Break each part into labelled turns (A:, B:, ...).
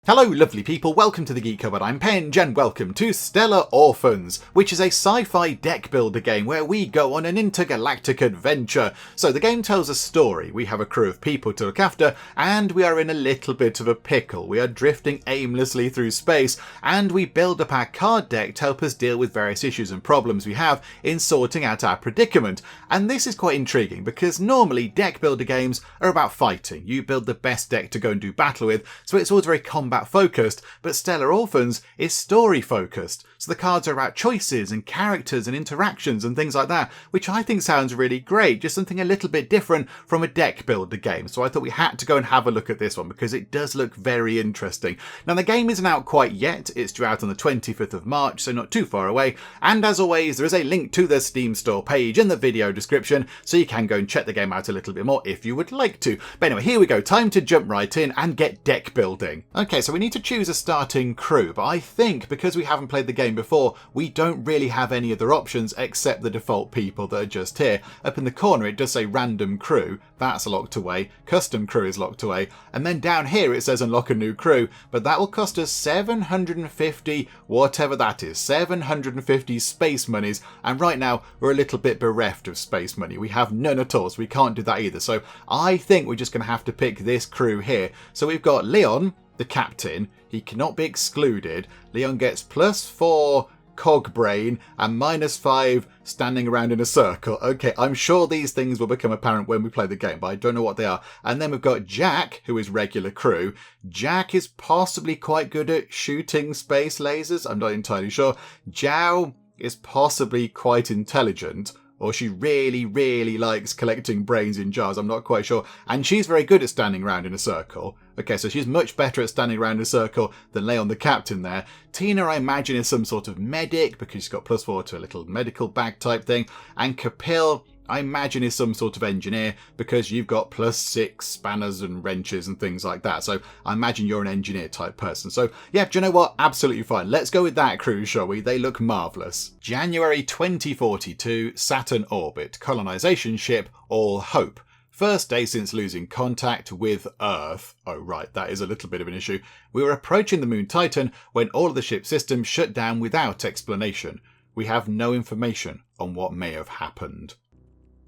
A: Hello lovely people, welcome to the Geek Cupboard, I'm Penge and welcome to Stellar Orphans, which is a sci-fi deck builder game where we go on an intergalactic adventure. So the game tells a story, we have a crew of people to look after, and we are in a little bit of a pickle. We are drifting aimlessly through space, and we build up our card deck to help us deal with various issues and problems we have in sorting out our predicament. And this is quite intriguing because normally deck builder games are about fighting. You build the best deck to go and do battle with, so it's always very combat focused, but Stellar Orphans is story focused. So the cards are about choices and characters and interactions and things like that, which I think sounds really great, just something a little bit different from a deck builder game. So I thought we had to go and have a look at this one because it does look very interesting. Now the game isn't out quite yet, it's due out on the 25th of March, so not too far away. And as always, there is a link to the Steam store page in the video description, so you can go and check the game out a little bit more if you would like to. But anyway, here we go, time to jump right in and get deck building. Okay, so we need to choose a starting crew, but I think because we haven't played the game before, we don't really have any other options except the default people that are just here. Up in the corner it does say random crew, that's locked away, custom crew is locked away, and then down here it says unlock a new crew, but that will cost us 750, whatever that is, 750 space monies, and right now we're a little bit bereft of space money. We have none at all, so we can't do that either. So I think we're just going to have to pick this crew here. So we've got Leon, the captain, he cannot be excluded. Leon gets +4 cog brain and -5 standing around in a circle. Okay, I'm sure these things will become apparent when we play the game, but I don't know what they are. And then we've got Jack, who is regular crew. Jack is possibly quite good at shooting space lasers, I'm not entirely sure. Zhao is possibly quite intelligent, or she really likes collecting brains in jars, I'm not quite sure. And she's very good at standing around in a circle. Okay, so she's much better at standing around in a circle than Leon the captain there. Tina, I imagine, is some sort of medic because she's got +4 to a little medical bag type thing. And Kapil, I imagine, is some sort of engineer because you've got +6 spanners and wrenches and things like that. So I imagine you're an engineer type person. So yeah, do you know what? Absolutely fine. Let's go with that crew, shall we? They look marvellous. January 2042, Saturn orbit. Colonization ship, All Hope. First day since losing contact with Earth. Oh right, that is a little bit of an issue. We were approaching the moon Titan when all of the ship's systems shut down without explanation. We have no information on what may have happened.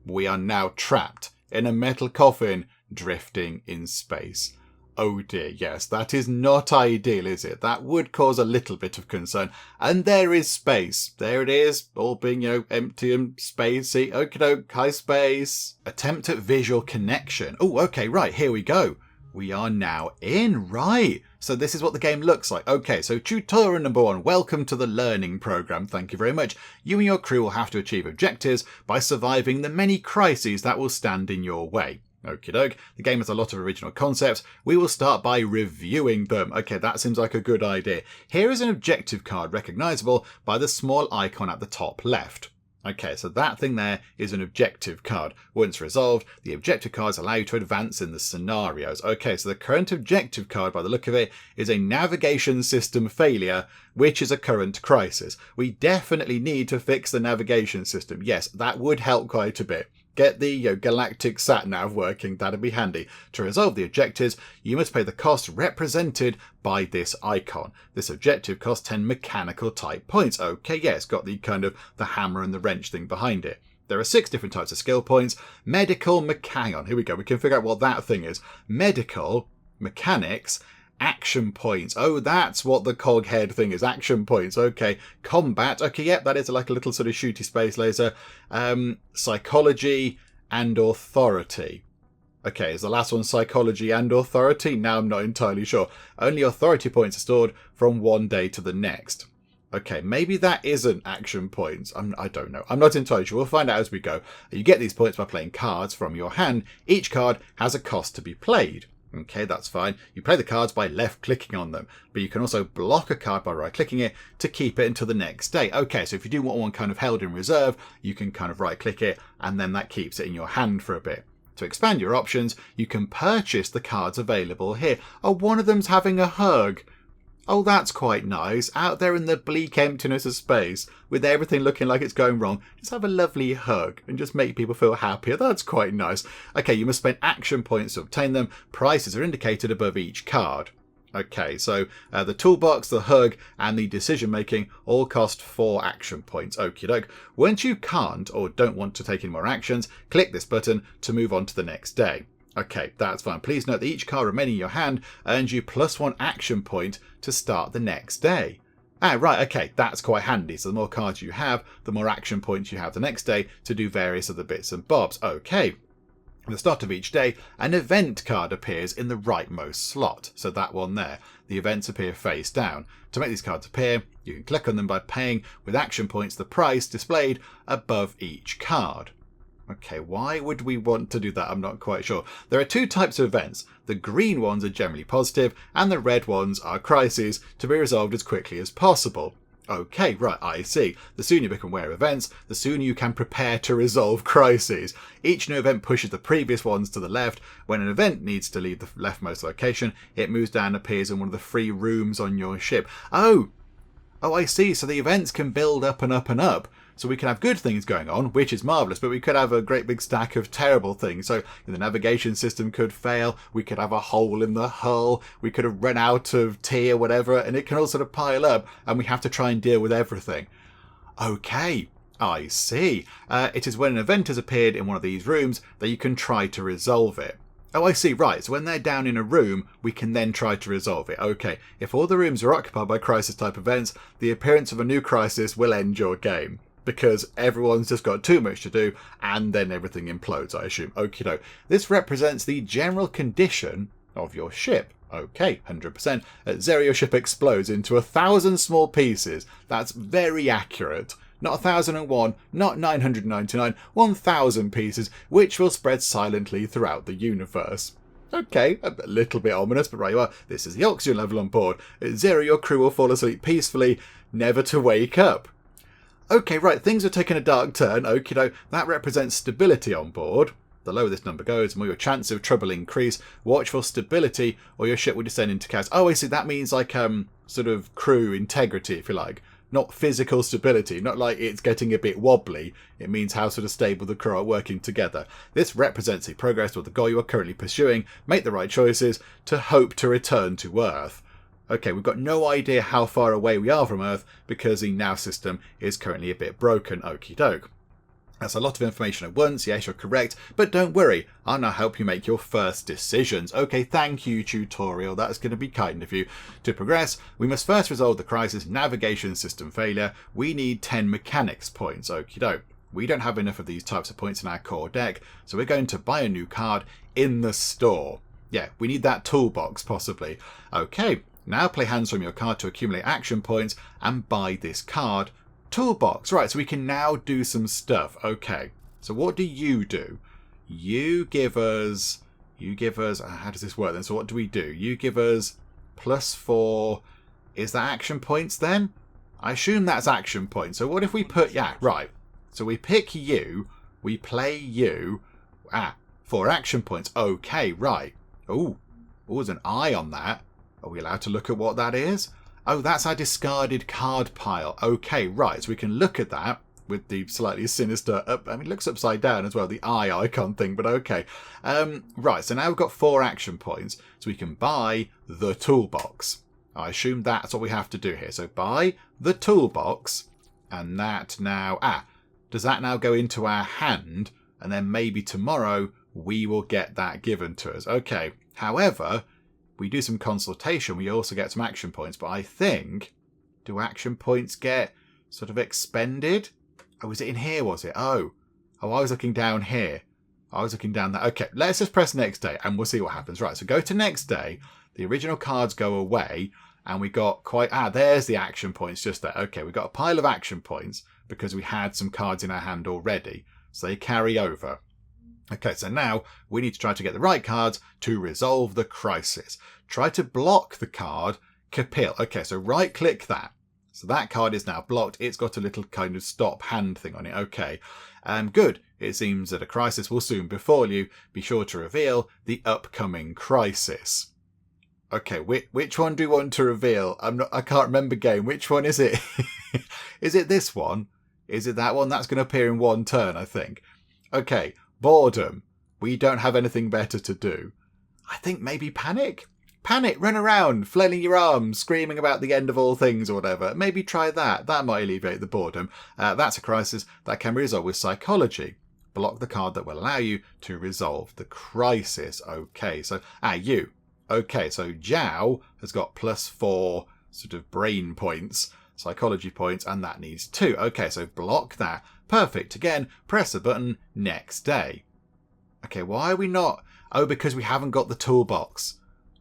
A: We are now trapped in a metal coffin drifting in space. Oh dear, yes, that is not ideal, is it? That would cause a little bit of concern. And there is space. There it is, all being, empty and spacey. Okie doke, high space. Attempt at visual connection. Oh, okay, right, here we go. We are now in, right. So this is what the game looks like. Okay, so tutorial number 1. Welcome to the learning program. Thank you very much. You and your crew will have to achieve objectives by surviving the many crises that will stand in your way. Okie doke. The game has a lot of original concepts. We will start by reviewing them. Okay, that seems like a good idea. Here is an objective card recognisable by the small icon at the top left. Okay, so that thing there is an objective card. Once resolved, the objective cards allow you to advance in the scenarios. Okay, so the current objective card, by the look of it, is a navigation system failure, which is a current crisis. We definitely need to fix the navigation system. Yes, that would help quite a bit. Get the galactic sat-nav working, that'd be handy. To resolve the objectives, you must pay the cost represented by this icon. This objective costs 10 mechanical type points. Okay, yeah, it's got the kind of the hammer and the wrench thing behind it. There are 6 different types of skill points. Medical, hang on, here we go, we can figure out what that thing is. Medical, mechanics, action points. Oh, that's what the cog head thing is. Action points. Okay. Combat. Okay, yep, that is like a little sort of shooty space laser. Psychology and authority. Okay, is the last one psychology and authority? Now I'm not entirely sure. Only authority points are stored from one day to the next. Okay, maybe that isn't action points. I don't know. I'm not entirely sure. We'll find out as we go. You get these points by playing cards from your hand. Each card has a cost to be played. Okay, that's fine. You play the cards by left-clicking on them, but you can also block a card by right-clicking it to keep it until the next day. Okay, so if you do want one kind of held in reserve, you can kind of right-click it, and then that keeps it in your hand for a bit. To expand your options, you can purchase the cards available here. Oh, one of them's having a hug. Oh, that's quite nice. Out there in the bleak emptiness of space, with everything looking like it's going wrong, just have a lovely hug and just make people feel happier. That's quite nice. Okay, you must spend action points to obtain them. Prices are indicated above each card. Okay, so the toolbox, the hug, and the decision making all cost 4 action points. Okie doke. Once you can't or don't want to take any more actions, click this button to move on to the next day. Okay, that's fine. Please note that each card remaining in your hand earns you +1 action point to start the next day. Ah, right, okay, that's quite handy. So the more cards you have, the more action points you have the next day to do various other bits and bobs. Okay. At the start of each day, an event card appears in the rightmost slot. So that one there. The events appear face down. To make these cards appear, you can click on them by paying with action points the price displayed above each card. Okay, why would we want to do that? I'm not quite sure. There are 2 types of events. The green ones are generally positive, and the red ones are crises to be resolved as quickly as possible. Okay, right, I see. The sooner you become aware of events, the sooner you can prepare to resolve crises. Each new event pushes the previous ones to the left. When an event needs to leave the leftmost location, it moves down and appears in one of the free rooms on your ship. Oh, I see. So the events can build up and up and up. So we can have good things going on, which is marvellous, but we could have a great big stack of terrible things. So the navigation system could fail, we could have a hole in the hull, we could have run out of tea or whatever, and it can all sort of pile up, and we have to try and deal with everything. Okay, I see. It is when an event has appeared in one of these rooms that you can try to resolve it. Oh, I see, right. So when they're down in a room, we can then try to resolve it. Okay, if all the rooms are occupied by crisis-type events, the appearance of a new crisis will end your game. Because everyone's just got too much to do, and then everything implodes, I assume. Okie doke. This represents the general condition of your ship. Okay, 100%. At 0, your ship explodes into 1,000 small pieces. That's very accurate. Not 1,001, not 999, 1,000 pieces, which will spread silently throughout the universe. Okay, a little bit ominous, but right you are. This is the oxygen level on board. At 0, your crew will fall asleep peacefully, never to wake up. Okay, right, things are taking a dark turn. Okie doke, that represents stability on board. The lower this number goes, the more your chance of trouble increase. Watch for stability, or your ship will descend into chaos. Oh, I see, that means like sort of crew integrity, if you like. Not physical stability, not like it's getting a bit wobbly. It means how sort of stable the crew are working together. This represents a progress toward the goal you are currently pursuing. Make the right choices to hope to return to Earth. Okay, we've got no idea how far away we are from Earth because the nav system is currently a bit broken. Okie doke. That's a lot of information at once. Yes, you're correct. But don't worry, I'll now help you make your first decisions. Okay, thank you, tutorial. That's going to be kind of you. To progress, we must first resolve the crisis navigation system failure. We need 10 mechanics points. Okie doke. We don't have enough of these types of points in our core deck, so we're going to buy a new card in the store. Yeah, we need that toolbox, possibly. Okay. Now play hands from your card to accumulate action points and buy this card. Toolbox. Right, so we can now do some stuff. Okay, so what do? You give us, how does this work then? So what do? You give us +4. Is that action points then? I assume that's action points. So what if we put, yeah, right. So we pick you, we play you, 4 action points. Okay, right. Oh, there's an eye on that. Are we allowed to look at what that is? Oh, that's our discarded card pile. Okay, right. So we can look at that with the slightly sinister... it looks upside down as well, the eye icon thing, but okay. Right, so now we've got 4 action points. So we can buy the toolbox. I assume that's what we have to do here. So buy the toolbox, and that now... does that now go into our hand? And then maybe tomorrow we will get that given to us. Okay, however... we do some consultation, we also get some action points, but I think, do action points get sort of expended? Oh, was it in here, was it? Oh, I was looking down here. I was looking down there. Okay, let's just press next day and we'll see what happens. Right, so go to next day. The original cards go away and we got quite... there's the action points just there. Okay, we got a pile of action points because we had some cards in our hand already. So they carry over. Okay, so now we need to try to get the right cards to resolve the crisis. Try to block the card, Kapil. Okay, so right click that. So that card is now blocked. It's got a little kind of stop hand thing on it. Okay, good. It seems that a crisis will soon befall you. Be sure to reveal the upcoming crisis. Okay, which one do you want to reveal? I can't remember, game. Which one is it? Is it this one? Is it that one? That's going to appear in one turn, I think. Okay. Boredom. We don't have anything better to do. I think maybe panic. panic, run around, flailing your arms, screaming about the end of all things or whatever. Maybe try that. That might alleviate the boredom. That's a crisis that can be resolved with psychology. Block the card that will allow you to resolve the crisis. Okay, so, you. Okay, so Zhao has got +4 sort of brain points, psychology points, and that needs 2. Okay, so block that. Perfect. Again, press a button, next day. Okay, why are we not? Oh, because we haven't got the toolbox.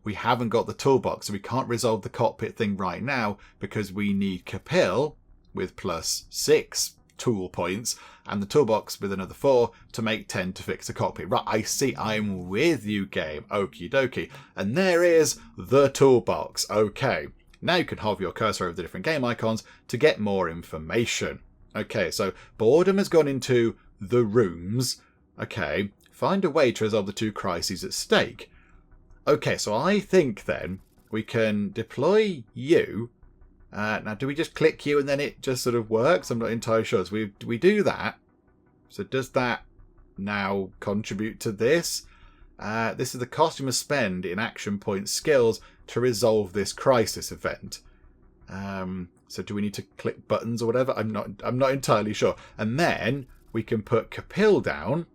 A: We haven't got the toolbox, so we can't resolve the cockpit thing right now because we need Kapil with +6 tool points and the toolbox with another 4 to make 10 to fix the cockpit. Right, I see. I'm with you, game. Okie dokie. And there is the toolbox. Okay. Now you can hover your cursor over the different game icons to get more information. Okay, so boredom has gone into the rooms. Okay, find a way to resolve the 2 crises at stake. Okay, so I think then we can deploy you. Now, do we just click you and then it just sort of works? I'm not entirely sure. So we do that. So does that now contribute to this? This is the cost you must spend in action point skills to resolve this crisis event. So do we need to click buttons or whatever? I'm not entirely sure. And then we can put Kapil down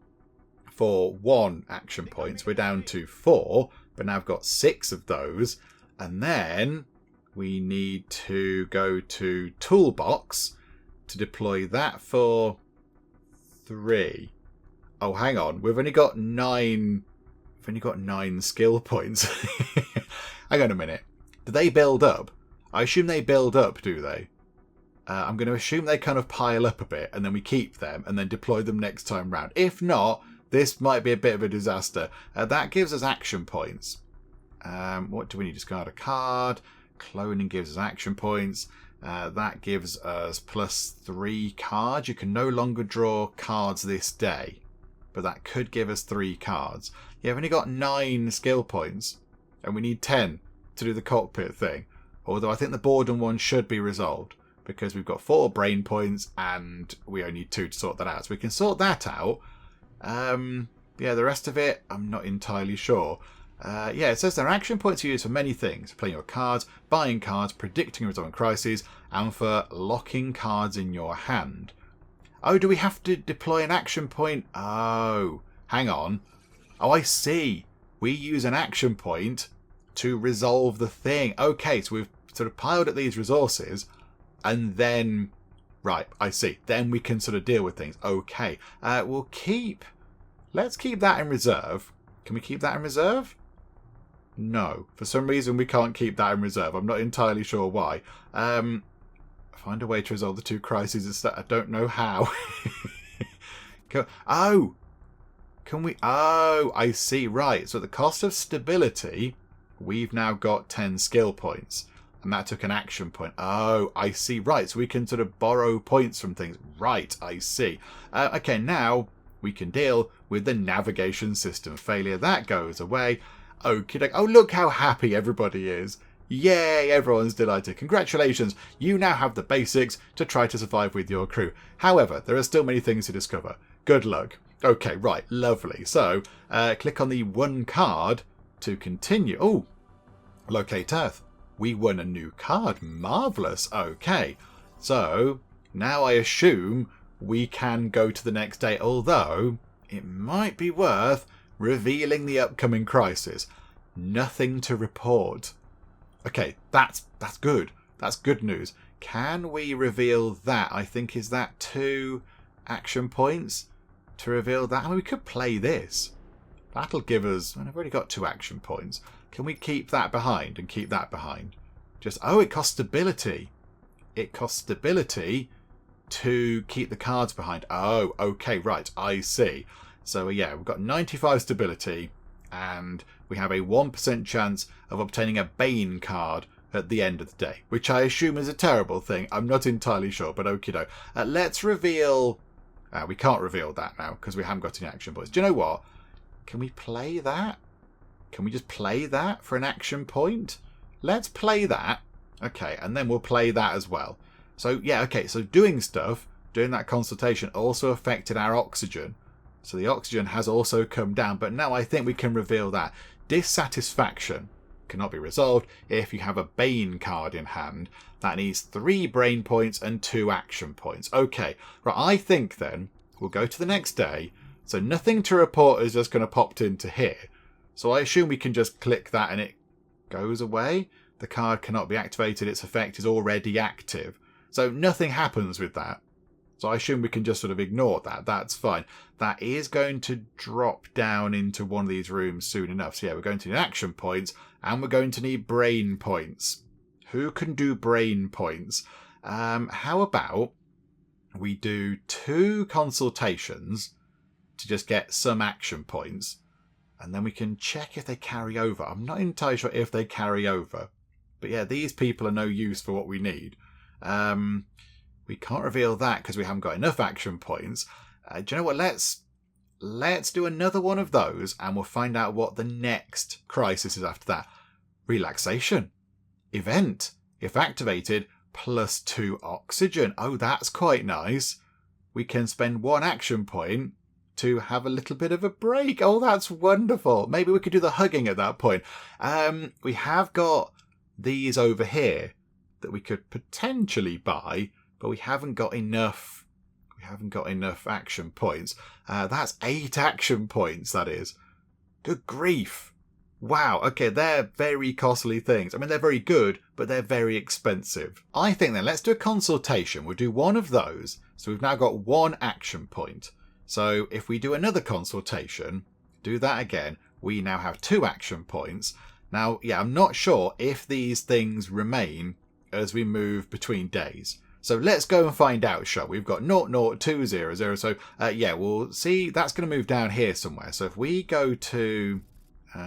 A: for 1 action point. So we're down to 4, but now I've got 6 of those. And then we need to go to Toolbox to deploy that for 3. Oh, hang on. We've only got 9. We've only got 9 skill points. Hang on a minute. Do they build up? I assume they build up, do they? I'm going to assume they kind of pile up a bit and then we keep them and then deploy them next time round. If not, this might be a bit of a disaster. That gives us action points. What do we need? Discard a card. Cloning gives us action points. That gives us +3 cards. You can no longer draw cards this day, but that could give us 3 cards. Yeah, we've only got 9 skill points and we need 10 to do the cockpit thing. Although I think the boredom one should be resolved because we've got 4 brain points and we only need 2 to sort that out. So we can sort that out. Yeah, the rest of it, I'm not entirely sure. Yeah, it says there are action points you use for many things. Playing your cards, buying cards, predicting and resolving crises, and for locking cards in your hand. Oh, do we have to deploy an action point? Oh, hang on. Oh, I see. We use an action point to resolve the thing. Okay, so we've sort of piled up these resources and then... Right, I see. Then we can sort of deal with things. Okay. We'll keep... Let's keep that in reserve. Can we keep that in reserve? No. For some reason we can't keep that in reserve. I'm not entirely sure why. Find a way to resolve the 2 crises. I don't know how. Oh! Can we... Oh, I see. Right. So at the cost of stability, we've now got 10 skill points. And that took an action point. Oh, I see. Right. So we can sort of borrow points from things. Right. I see. Okay, now we can deal with the navigation system failure. That goes away. Okay. Oh, look how happy everybody is. Yay, everyone's delighted. Congratulations. You now have the basics to try to survive with your crew. However, there are still many things to discover. Good luck. Okay, right. Lovely. So, click on the 1 card to continue. Oh, locate Earth. We won a new card. Marvellous. Okay. So, now I assume we can go to the next day, although it might be worth revealing the upcoming crisis. Nothing to report. Okay, that's good. That's good news. Can we reveal that? I think, is that 2 action points to reveal that? I mean, we could play this. That'll give us... I've already got 2 action points. Can we keep that behind and keep that behind? Just... Oh, it costs stability. It costs stability to keep the cards behind. Oh, okay, right. I see. So, yeah, we've got 95 stability and we have a 1% chance of obtaining a Bane card at the end of the day, which I assume is a terrible thing. I'm not entirely sure, but okie doke. Let's reveal... we can't reveal that now because we haven't got any action points. Do you know what? Can we play that? Can we just play that for an action point? Let's play that. Okay, and then we'll play that as well. So, yeah, okay, so doing stuff, doing that consultation also affected our oxygen. So the oxygen has also come down, but now I think we can reveal that. Dissatisfaction. cannot be resolved if you have a Bane card in hand. That needs 3 brain points and 2 action points. Okay, right, I think then we'll go to the next day. So nothing to report is just going to pop into here. So I assume we can just click that and it goes away. The card cannot be activated. Its effect is already active. So nothing happens with that. So I assume we can just sort of ignore that. That's fine. That is going to drop down into one of these rooms soon enough. So yeah, we're going to need action points and we're going to need brain points. Who can do brain points? How about we do 2 consultations to just get some action points. And then we can check if they carry over. I'm not entirely sure if they carry over. But yeah, these people are no use for what we need. We can't reveal that because we haven't got enough action points. Do you know what? Let's do another one of those and we'll find out what the next crisis is after that. Relaxation. Event. If activated, plus 2 oxygen. Oh, that's quite nice. We can spend 1 action point to have a little bit of a break. Oh, that's wonderful. Maybe we could do the hugging at that point. We have got these over here that we could potentially buy, but we haven't got enough. We haven't got enough action points. That's 8 action points, that is. Good grief. Wow, okay, they're very costly things. I mean, they're very good, but they're very expensive. I think then let's do a consultation. We'll do one of those. So we've now got 1 action point. So if we do another consultation, do that again, we now have 2 action points. Now, yeah, I'm not sure if these things remain as we move between days. So let's go and find out, shall we? We've got 00200. So yeah, we'll see. That's going to move down here somewhere. So if we go to...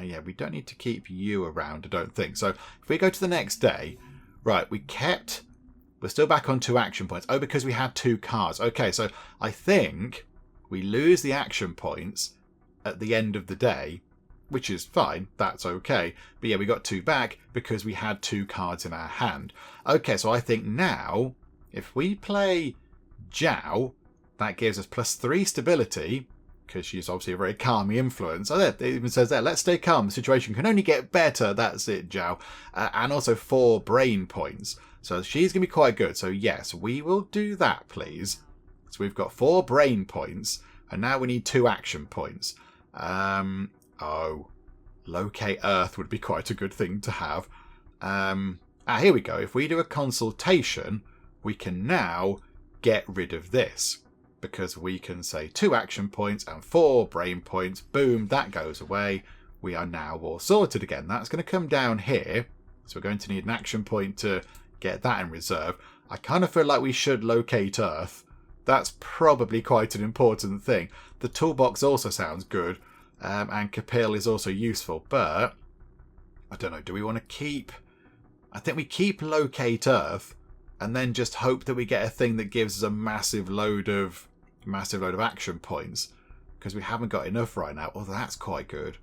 A: yeah, we don't need to keep you around, I don't think. So if we go to the next day, right, we're still back on 2 action points. Oh, because we had 2 cards. Okay, so I think we lose the action points at the end of the day, which is fine. That's okay. But yeah, we got 2 back because we had 2 cards in our hand. Okay, so I think now, if we play Zhao, that gives us plus 3 stability, because she's obviously a very calming influence. Oh, there, it even says there, let's stay calm. The situation can only get better. That's it, Zhao. And also 4 brain points. So she's going to be quite good. So yes, we will do that, please. So we've got 4 brain points. And now we need 2 action points. Oh, locate Earth would be quite a good thing to have. Here we go. If we do a consultation, we can now get rid of this. Because we can say 2 action points and 4 brain points. Boom, that goes away. We are now all sorted again. That's going to come down here. So we're going to need an action point to get that in reserve. I kind of feel like we should locate Earth. That's probably quite an important thing. The toolbox also sounds good. And Kapil is also useful. But, I don't know, do we want to keep... I think we keep locate Earth. And then just hope that we get a thing that gives us a massive load of action points. Because we haven't got enough right now. Oh, that's quite good.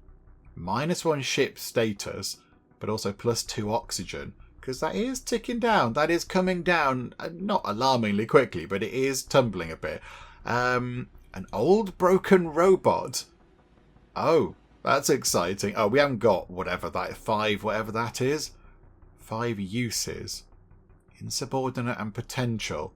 A: -1 ship status. But also plus 2 oxygen. Because that is ticking down. That is coming down. Not alarmingly quickly. But it is tumbling a bit. An old broken robot. Oh, that's exciting. Oh, we haven't got whatever that 5, whatever that is. 5 uses. Insubordinate and potential.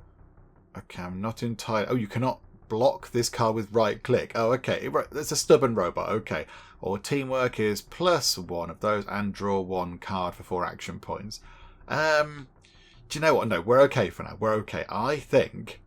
A: Okay, I'm not entirely... Oh, you cannot block this card with right click. Oh, okay. It's a stubborn robot. Okay. Or teamwork is +1 of those and draw 1 card for 4 action points. Do you know what? No, we're okay for now. We're okay. I think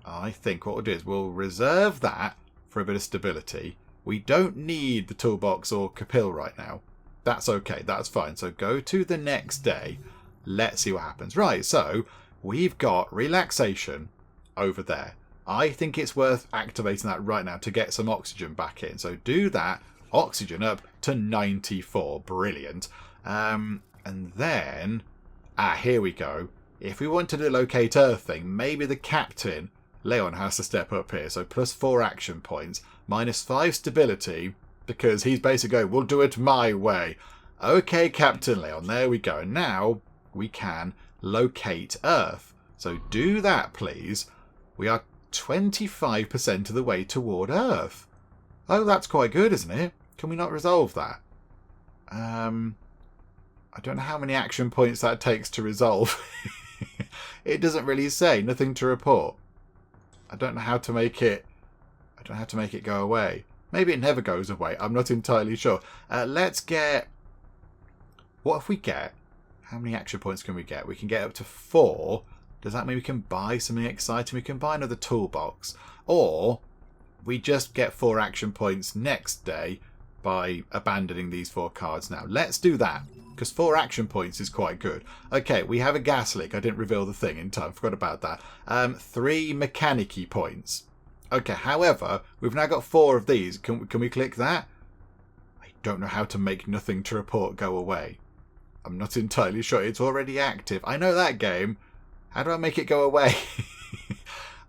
A: what we'll do is we'll reserve that for a bit of stability. We don't need the toolbox or Kapil right now. That's okay. That's fine. So go to the next day. Let's see what happens. Right, so we've got relaxation over there. I think it's worth activating that right now to get some oxygen back in. So do that. Oxygen up to 94. Brilliant. And then... here we go. If we want to do the locate Earth thing, maybe the captain, Leon, has to step up here. So +4 action points. -5 stability. Because he's basically going, we'll do it my way. Okay, Captain Leon. There we go. Now... we can locate Earth. So do that, please. We are 25% of the way toward Earth. Oh, that's quite good, isn't it? Can we not resolve that? I don't know how many action points that takes to resolve. It doesn't really say. Nothing to report. I don't know how to make it... I don't know how to make it go away. Maybe it never goes away. I'm not entirely sure. Let's get... What if we get... How many action points can we get? We can get up to 4. Does that mean we can buy something exciting? We can buy another toolbox. Or we just get 4 action points next day by abandoning these 4 cards now. Let's do that, because 4 action points is quite good. Okay, we have a gas leak. I didn't reveal the thing in time. Forgot about that. 3 mechanic-y points. Okay, however, we've now got 4 of these. Can we click that? I don't know how to make nothing to report go away. I'm not entirely sure. It's already active. I know that game. How do I make it go away?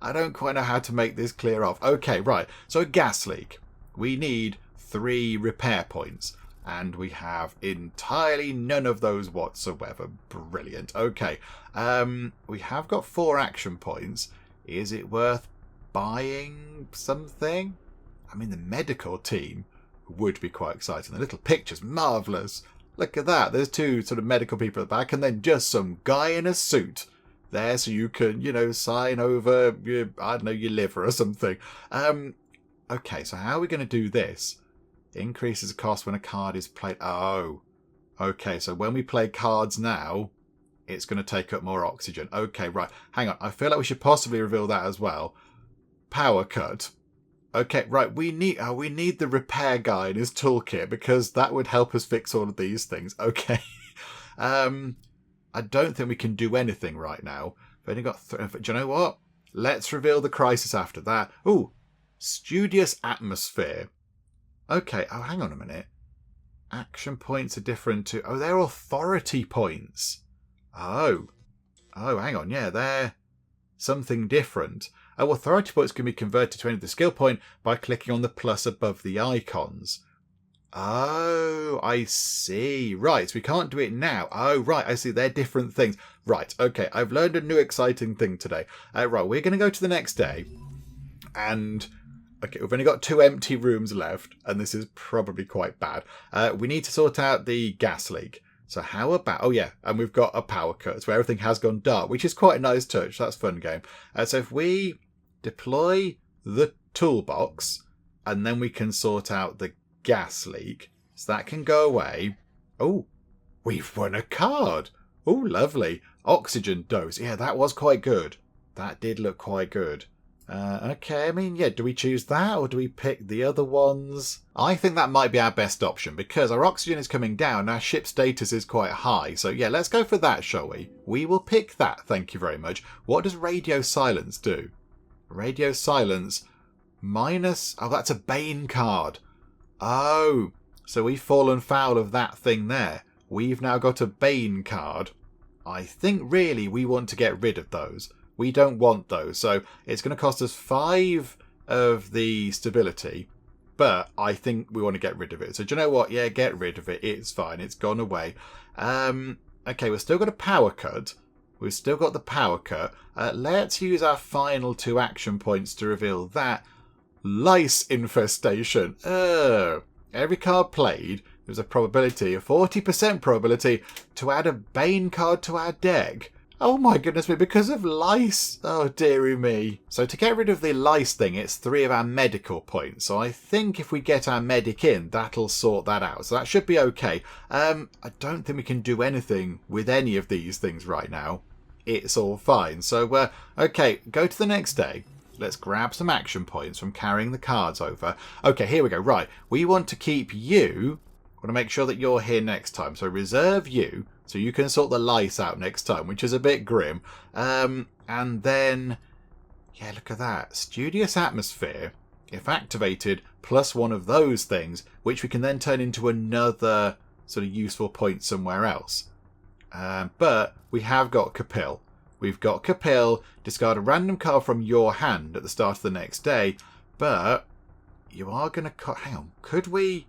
A: I don't quite know how to make this clear off. Okay, right. So a gas leak. We need 3 repair points. And we have entirely none of those whatsoever. Brilliant. Okay. We have got 4 action points. Is it worth buying something? I mean, the medical team would be quite exciting. The little picture's marvellous. Look at that. There's 2 sort of medical people at the back and then just some guy in a suit there so you can, you know, sign over your, I don't know, your liver or something. Okay, so how are we going to do this? Increases the cost when a card is played. Oh, okay. So when we play cards now, it's going to take up more oxygen. Okay, right. Hang on. I feel like we should possibly reveal that as well. Power cut. Okay, right. We need the repair guy in his toolkit because that would help us fix all of these things. Okay. I don't think we can do anything right now. We've only got... Do you know what? Let's reveal the crisis after that. Ooh, studious atmosphere. Okay, oh, hang on a minute. Action points are different to... Oh, they're authority points. Oh, hang on. Yeah, they're something different. Oh, authority points can be converted to any of the skill point by clicking on the plus above the icons. Oh, I see. Right, so we can't do it now. Oh, right, I see. They're different things. Right, okay. I've learned a new exciting thing today. Right, we're going to go to the next day. And... Okay, we've only got 2 empty rooms left, and this is probably quite bad. We need to sort out the gas leak. So how about... Oh, yeah, and we've got a power cut, so everything has gone dark, which is quite a nice touch. That's a fun game. So if we deploy the toolbox, and then we can sort out the gas leak, so that can go away. Oh, we've won a card. Oh, lovely. Oxygen dose. Yeah, that was quite good. That did look quite good. Okay, I mean, yeah, do we choose that or do we pick the other ones? I think that might be our best option because our oxygen is coming down and our ship status is quite high. So yeah, let's go for that, shall we? We will pick that, thank you very much. What does radio silence do? Radio silence minus... Oh, that's a Bane card. Oh, so we've fallen foul of that thing there. We've now got a Bane card. I think really we want to get rid of those. We don't want those, so it's going to cost us 5 of the stability, but I think we want to get rid of it. So do you know what? Yeah, get rid of it. It's fine. It's gone away. Okay, we've still got a power cut. We've still got the power cut. Let's use our final 2 action points to reveal that. Lice infestation. Every card played, there's a probability, a 40% probability, to add a Bane card to our deck. Oh my goodness me, because of lice. Oh dearie me. So to get rid of the lice thing, it's 3 of our medical points. So I think if we get our medic in, that'll sort that out. So that should be okay. I don't think we can do anything with any of these things right now. It's all fine. So, okay, go to the next day. Let's grab some action points from carrying the cards over. Okay, here we go. Right, we want to keep you. I want to make sure that you're here next time. So reserve you. So you can sort the lice out next time, which is a bit grim. And then, yeah, look at that. Studious atmosphere, if activated, plus 1 of those things, which we can then turn into another sort of useful point somewhere else. But we have got Kapil. We've got Kapil, discard a random card from your hand at the start of the next day. But you are going to... Hang on, could we...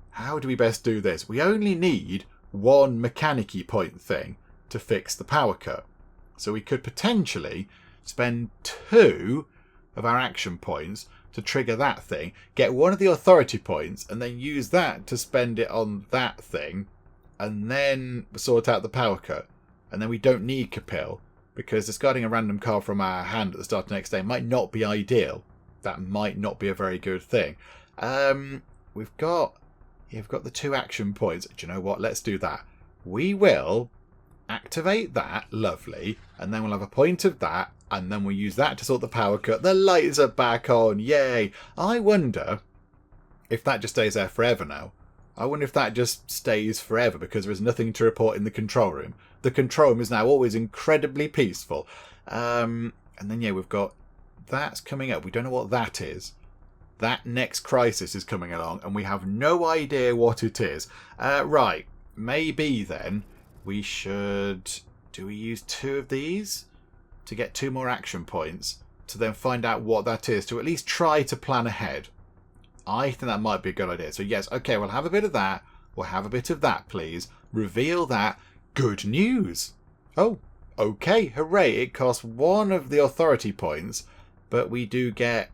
A: How do we best do this? We only need 1 mechanic-y point thing to fix the power cut. So we could potentially spend 2 of our action points to trigger that thing, get 1 of the authority points, and then use that to spend it on that thing. and then sort out the power cut. And then we don't need Capil, because discarding a random card from our hand at the start of the next day might not be ideal. That might not be a very good thing. We've got the 2 action points. Do you know what? Let's do that. We will activate that. Lovely. And then we'll have a point of that. And then we'll use that to sort the power cut. The lights are back on. Yay. I wonder if that just stays there forever now. I wonder if that just stays forever because there is nothing to report in the control room. The control room is now always incredibly peaceful. And then, yeah, we've got... That's coming up. We don't know what that is. That next crisis is coming along, and we have no idea what it is. Right. Maybe, then, we should... Do we use 2 of these to get 2 more action points to then find out what that is, to at least try to plan ahead? I think that might be a good idea. So, yes, okay, we'll have a bit of that. We'll have a bit of that, please. Reveal that. Good news. Oh, okay, hooray. It costs 1 of the authority points, but we do get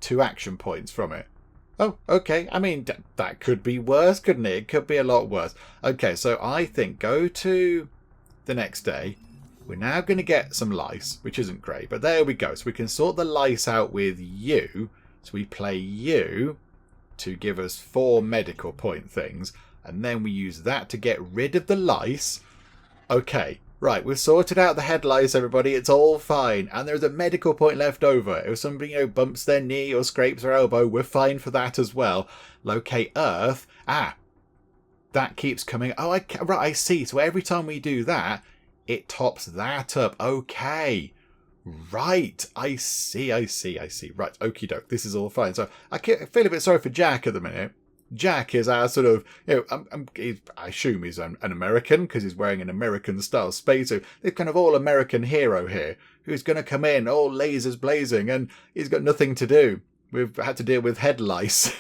A: 2 action points from it. Oh, okay. I mean, that could be worse, couldn't it? It could be a lot worse. Okay, so I think go to the next day. We're now going to get some lice, which isn't great, but there we go. So we can sort the lice out with you. So we play you to give us 4 medical point things, and then we use that to get rid of the lice. Okay, right, we've sorted out the head lice, everybody. It's all fine, and there's a medical point left over. If somebody, bumps their knee or scrapes their elbow, we're fine for that as well. Locate Earth. That keeps coming. Oh, right, I see. So every time we do that, it tops that up. Okay. Right, I see. Right, okie doke, this is all fine. So I feel a bit sorry for Jack at the minute. Jack is our sort of, I assume he's an American because he's wearing an American-style spacesuit. This kind of all-American hero here who's going to come in, all lasers blazing, and he's got nothing to do. We've had to deal with head lice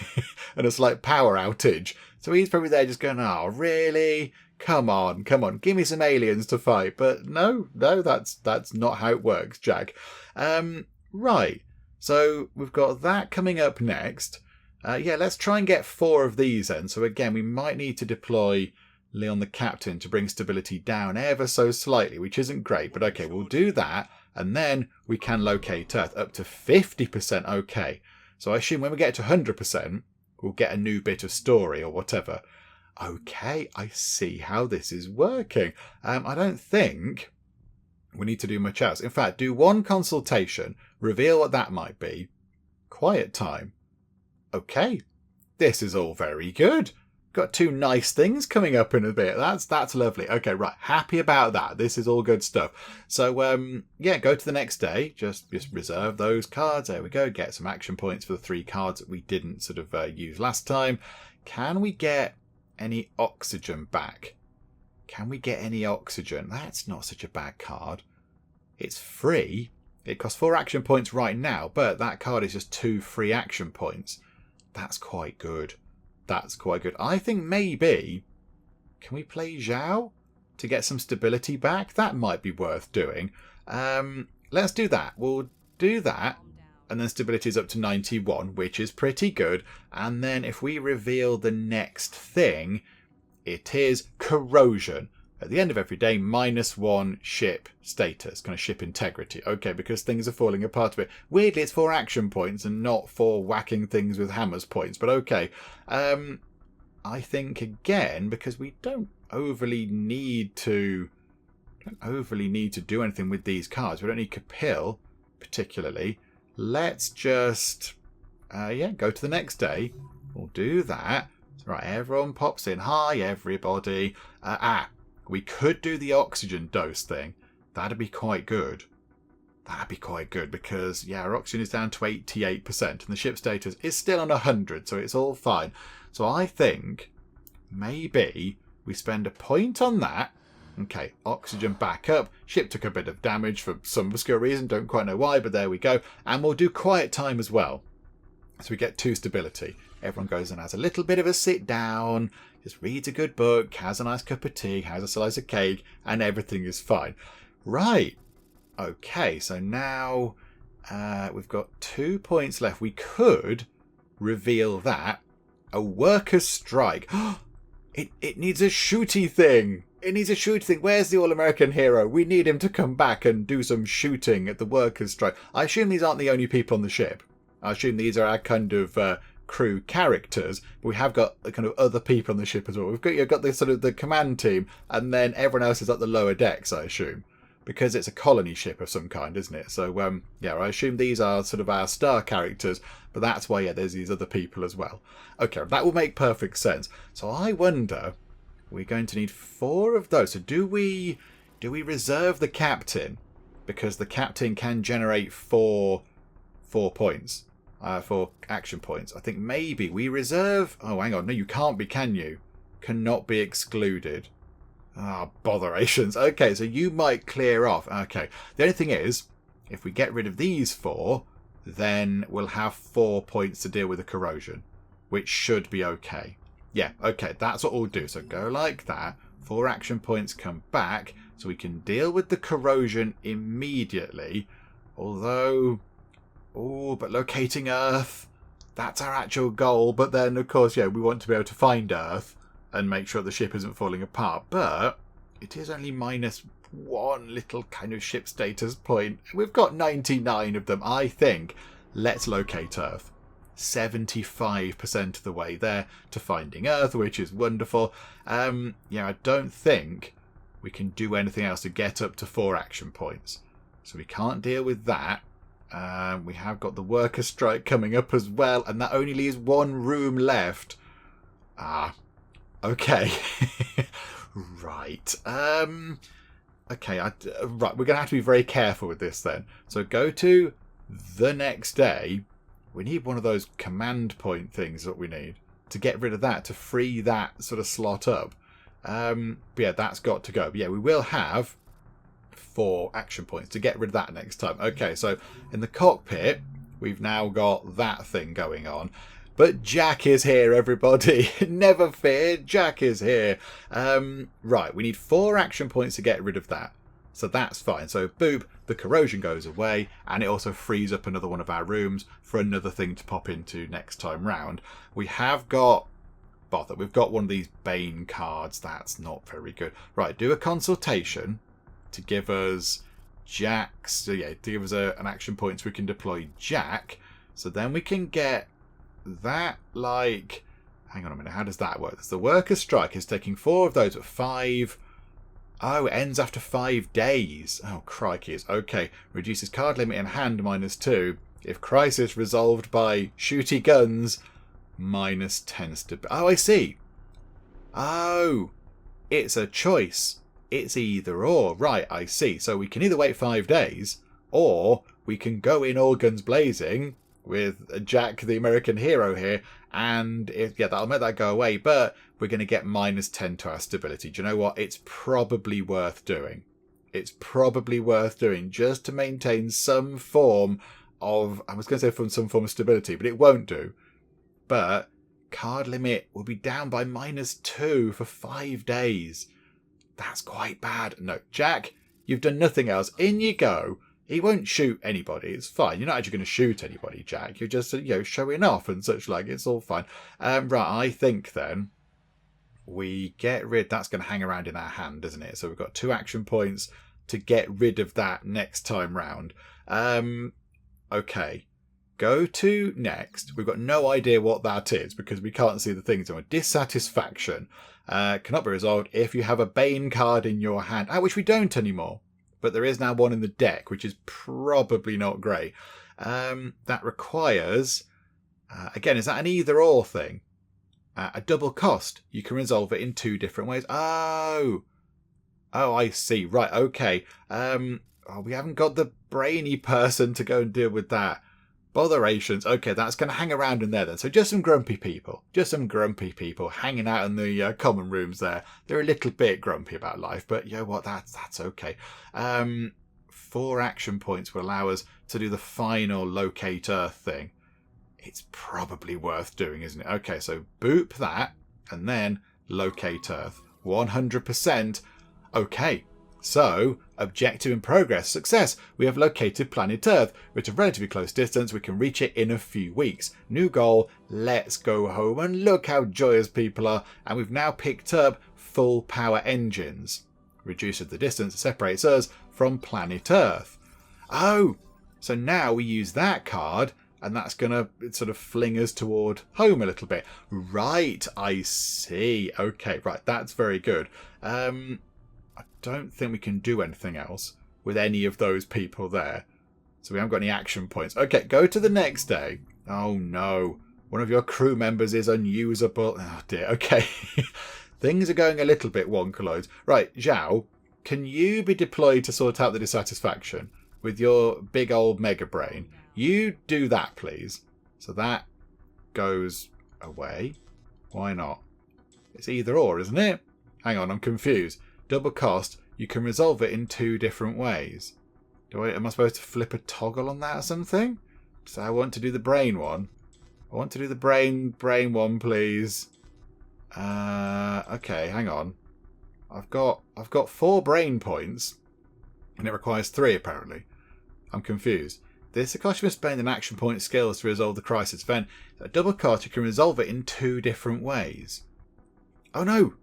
A: and a slight power outage. So he's probably there just going, oh, really? Come on, give me some aliens to fight. But no, that's not how it works, Jack. Right, so we've got that coming up next. Yeah, let's try and get 4 of these then. So again, we might need to deploy Leon the Captain to bring stability down ever so slightly, which isn't great. But okay, we'll do that. And then we can locate Earth up to 50%. Okay, so I assume when we get to 100%, we'll get a new bit of story or whatever. Okay, I see how this is working. I don't think we need to do much else. In fact, do 1 consultation, reveal what that might be. Quiet time. Okay, this is all very good. Got 2 nice things coming up in a bit. That's lovely. Okay, right, happy about that. This is all good stuff. So, yeah, go to the next day. Just reserve those cards. There we go. Get some action points for the 3 cards that we didn't sort of use last time. Can we get any oxygen back? Can we get any oxygen? That's not such a bad card. It's free. It costs 4 action points right now, but that card is just 2 free action points. That's quite good. I think maybe... Can we play Zhao to get some stability back? That might be worth doing. Let's do that. We'll do that. And then stability is up to 91, which is pretty good. And then if we reveal the next thing, it is corrosion. At the end of every day, -1 ship status, kind of ship integrity. Okay, because things are falling apart a bit. Weirdly, it's 4 action points and not 4 whacking things with hammers points. But okay. I think, again, because we don't overly need to do anything with these cards. We don't need Capil, particularly. Let's just, go to the next day. We'll do that. Right, everyone pops in. Hi, everybody. We could do the oxygen dose thing. That'd be quite good. Because, yeah, our oxygen is down to 88% and the ship status is still on 100, so it's all fine. So I think maybe we spend a point on that. Okay, oxygen back up. Ship took a bit of damage for some obscure reason. Don't quite know why, but there we go. And we'll do quiet time as well. So we get 2 stability. Everyone goes and has a little bit of a sit down, just reads a good book, has a nice cup of tea, has a slice of cake, and everything is fine. Right. Okay, so now we've got 2 points left. We could reveal that. A workers' strike. It needs a shooty thing. It needs a shooty thing. Where's the all-American hero? We need him to come back and do some shooting at the workers' strike. I assume these aren't the only people on the ship. I assume these are our kind of crew characters. But we have got kind of other people on the ship as well. You've got the sort of the command team, and then everyone else is at the lower decks, I assume. Because it's a colony ship of some kind, isn't it? So, yeah, I assume these are sort of our star characters, but that's why, yeah, there's these other people as well. Okay, that will make perfect sense. So I wonder, we're going to need 4 of those. So do we reserve the captain? Because the captain can generate 4 points, 4 action points. I think maybe we reserve... Oh, hang on. No, you can't be, can you? Cannot be excluded. Ah, botherations. Okay, so you might clear off. Okay. The only thing is, if we get rid of these 4, then we'll have 4 points to deal with the corrosion, which should be okay. Yeah, okay, that's what we'll do. So go like that. 4 action points come back, so we can deal with the corrosion immediately. Although, but locating Earth, that's our actual goal. But then, of course, yeah, we want to be able to find Earth and make sure the ship isn't falling apart. But it is only -1 little kind of ship status point. We've got 99 of them, I think. Let's locate Earth. 75% of the way there to finding Earth, which is wonderful. Yeah, I don't think we can do anything else to get up to 4 action points. So we can't deal with that. We have got the worker strike coming up as well, and that only leaves 1 room left. Okay. Right. Okay, right, we're going to have to be very careful with this then. So go to the next day. We need one of those command point things that we need to get rid of that, to free that sort of slot up. But yeah, that's got to go. But yeah, we will have 4 action points to get rid of that next time. Okay, so in the cockpit, we've now got that thing going on. But Jack is here, everybody. Never fear, Jack is here. Right, we need 4 action points to get rid of that. So that's fine. So boop, the corrosion goes away, and it also frees up another one of our rooms for another thing to pop into next time round. We have got bother. We've got one of these Bane cards. That's not very good. Right, do a consultation to give us Jack's. So yeah, to give us an action point so we can deploy Jack. So then we can get that, like, hang on a minute, how does that work? The worker strike is taking 4 of those at 5. Oh, it ends after 5 days. Oh, crikey. Okay. Reduces card limit in hand -2. If crisis resolved by shooty guns, -10 stability. Oh, I see. Oh, it's a choice. It's either or. Right, I see. So we can either wait 5 days, or we can go in all guns blazing with Jack, the American hero here, and yeah, that'll make that go away, but we're going to get -10 to our stability. Do you know what? It's probably worth doing. It's probably worth doing just to maintain some form of, I was going to say from some form of stability, but it won't do. But card limit will be down by -2 for 5 days. That's quite bad. No, Jack, you've done nothing else. In you go. He won't shoot anybody. It's fine. You're not actually going to shoot anybody, Jack. You're just, showing off and such like. It's all fine. Right, I think then we get rid... That's going to hang around in our hand, isn't it? So we've got 2 action points to get rid of that next time round. Okay. Go to next. We've got no idea what that is because we can't see the things. So dissatisfaction cannot be resolved if you have a Bane card in your hand. Which we don't anymore. But there is now one in the deck, which is probably not great. That requires... again, is that an either-or thing? A double cost. You can resolve it in 2 different ways. Oh, I see. Right, okay. We haven't got the brainy person to go and deal with that. Botherations. Okay, that's going to hang around in there then. So just some grumpy people. Just some grumpy people hanging out in the common rooms there. They're a little bit grumpy about life, but you know what? That's okay. 4 action points will allow us to do the final locate Earth thing. It's probably worth doing, isn't it? Okay, so boop that, and then locate Earth. 100%. Okay, So, objective in progress. Success. We have located planet Earth. We're at a relatively close distance. We can reach it in a few weeks. New goal. Let's go home and look how joyous people are. And we've now picked up full power engines. Reduces the distance that separates us from planet Earth. Oh, so now we use that card and that's going to sort of fling us toward home a little bit. Right, I see. Okay, right, that's very good. I don't think we can do anything else with any of those people there. So we haven't got any action points. Okay, go to the next day. Oh no, one of your crew members is unusable. Oh dear, okay. Things are going a little bit wonkaloids. Right, Zhao, can you be deployed to sort out the dissatisfaction with your big old mega brain? You do that, please. So that goes away. Why not? It's either or, isn't it? Hang on, I'm confused. Double cost, you can resolve it in 2 different ways. Am I supposed to flip a toggle on that or something? So I want to do the brain one. I want to do the brain one, please. Okay, hang on. I've got 4 brain points, and it requires 3 apparently. I'm confused. This cost you must spend an action point skills to resolve the crisis event. A double cost, you can resolve it in 2 different ways. Oh no!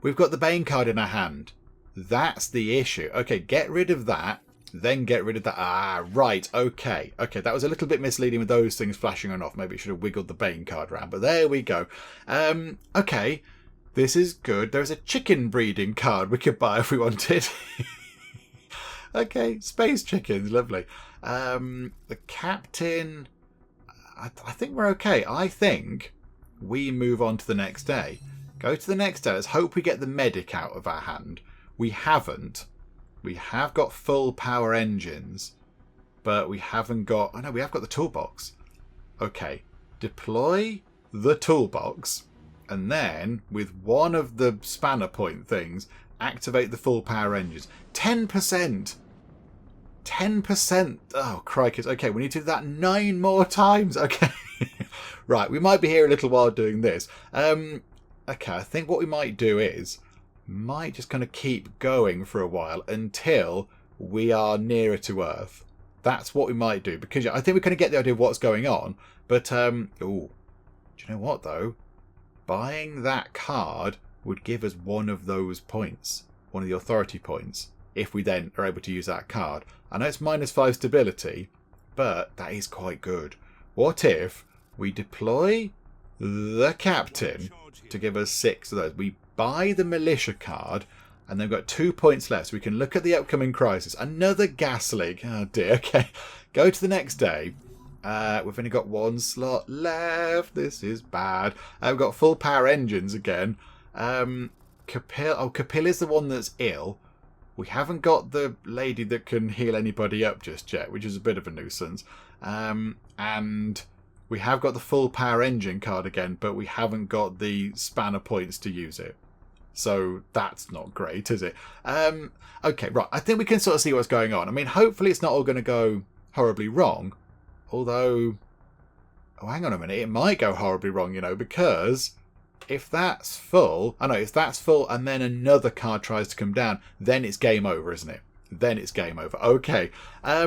A: We've got the Bane card in our hand. That's the issue. Okay, get rid of that, then get rid of that. Ah, right, okay. Okay, that was a little bit misleading with those things flashing on off. Maybe it should have wiggled the Bane card around, but there we go. Okay, this is good. There's a chicken breeding card we could buy if we wanted. Okay, space chickens, lovely. The captain, I think we're okay. I think we move on to the next day. Go to the next day. Let's hope we get the medic out of our hand. We haven't. We have got full power engines, but we haven't got... Oh no, we have got the toolbox. Okay, deploy the toolbox, and then with one of the spanner point things, activate the full power engines. 10%! 10%! Oh, crikey. Okay, we need to do that 9 more times. Okay. Right, we might be here a little while doing this. Okay, I think what we might do is... might just kind of keep going for a while until we are nearer to Earth. That's what we might do, because I think we kind of get the idea of what's going on. But, ooh, do you know what, though? Buying that card would give us one of those points, one of the authority points, if we then are able to use that card. I know it's -5 stability, but that is quite good. What if we deploy the captain to give us 6 of those? We buy the militia card, and then we've got 2 points left, so we can look at the upcoming crisis. Another gas leak. Oh dear. Okay, go to the next day. We've only got 1 slot left. This is bad. We've got full power engines again. Kapil is the one that's ill. We haven't got the lady that can heal anybody up just yet, which is a bit of a nuisance. And we have got the full power engine card again, but we haven't got the spanner points to use it. So that's not great, is it? Okay, right. I think we can sort of see what's going on. I mean, hopefully it's not all going to go horribly wrong. Although, oh, hang on a minute. It might go horribly wrong, you know, because if that's full, I know, if that's full and then another card tries to come down, then it's game over, isn't it? Then it's game over. Okay. I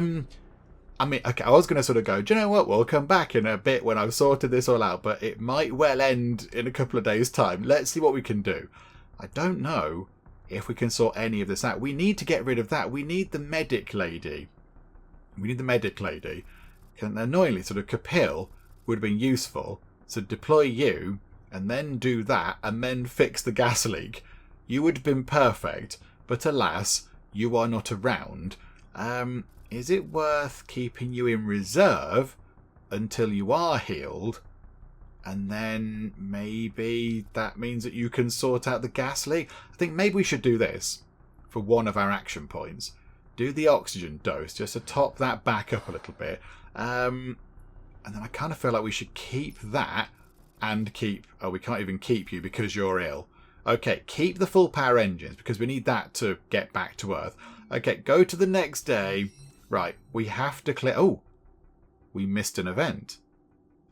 A: mean, okay, I was going to sort of go, do you know what? We'll come back in a bit when I've sorted this all out, but it might well end in a couple of days' time. Let's see what we can do. I don't know if we can sort any of this out. We need to get rid of that. We need the medic lady. We need the medic lady. And annoyingly, sort of Kapil would have been useful. So deploy you, and then do that, and then fix the gas leak. You would have been perfect, but alas, you are not around. Is it worth keeping you in reserve until you are healed? And then maybe that means that you can sort out the gas leak? I think maybe we should do this for one of our action points. Do the oxygen dose just to top that back up a little bit. And then I kind of feel like we should keep that and keep... Oh, we can't even keep you because you're ill. Okay, keep the full power engines because we need that to get back to Earth. Okay, go to the next day. Right, we have to clear... Oh, we missed an event.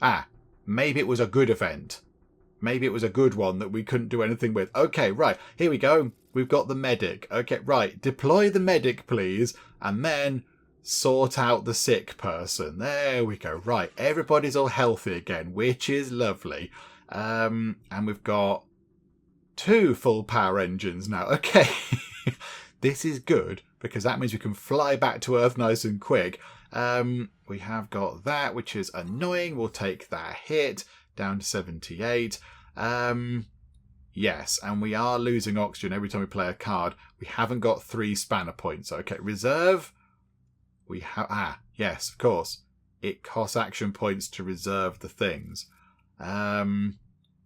A: Ah, maybe it was a good event. Maybe it was a good one that we couldn't do anything with. Okay, right, here we go. we've got the medic. Okay, right. Deploy the medic, please. And then sort out the sick person. There we go. Right. Everybody's all healthy again, which is lovely. And we've got 2 full power engines now. Okay. This is good because that means we can fly back to Earth nice and quick. We have got that, which is annoying. We'll take that hit down to 78. Yes, and we are losing oxygen every time we play a card. We haven't got 3 spanner points. Okay, reserve. We have... yes, of course. It costs action points to reserve the things.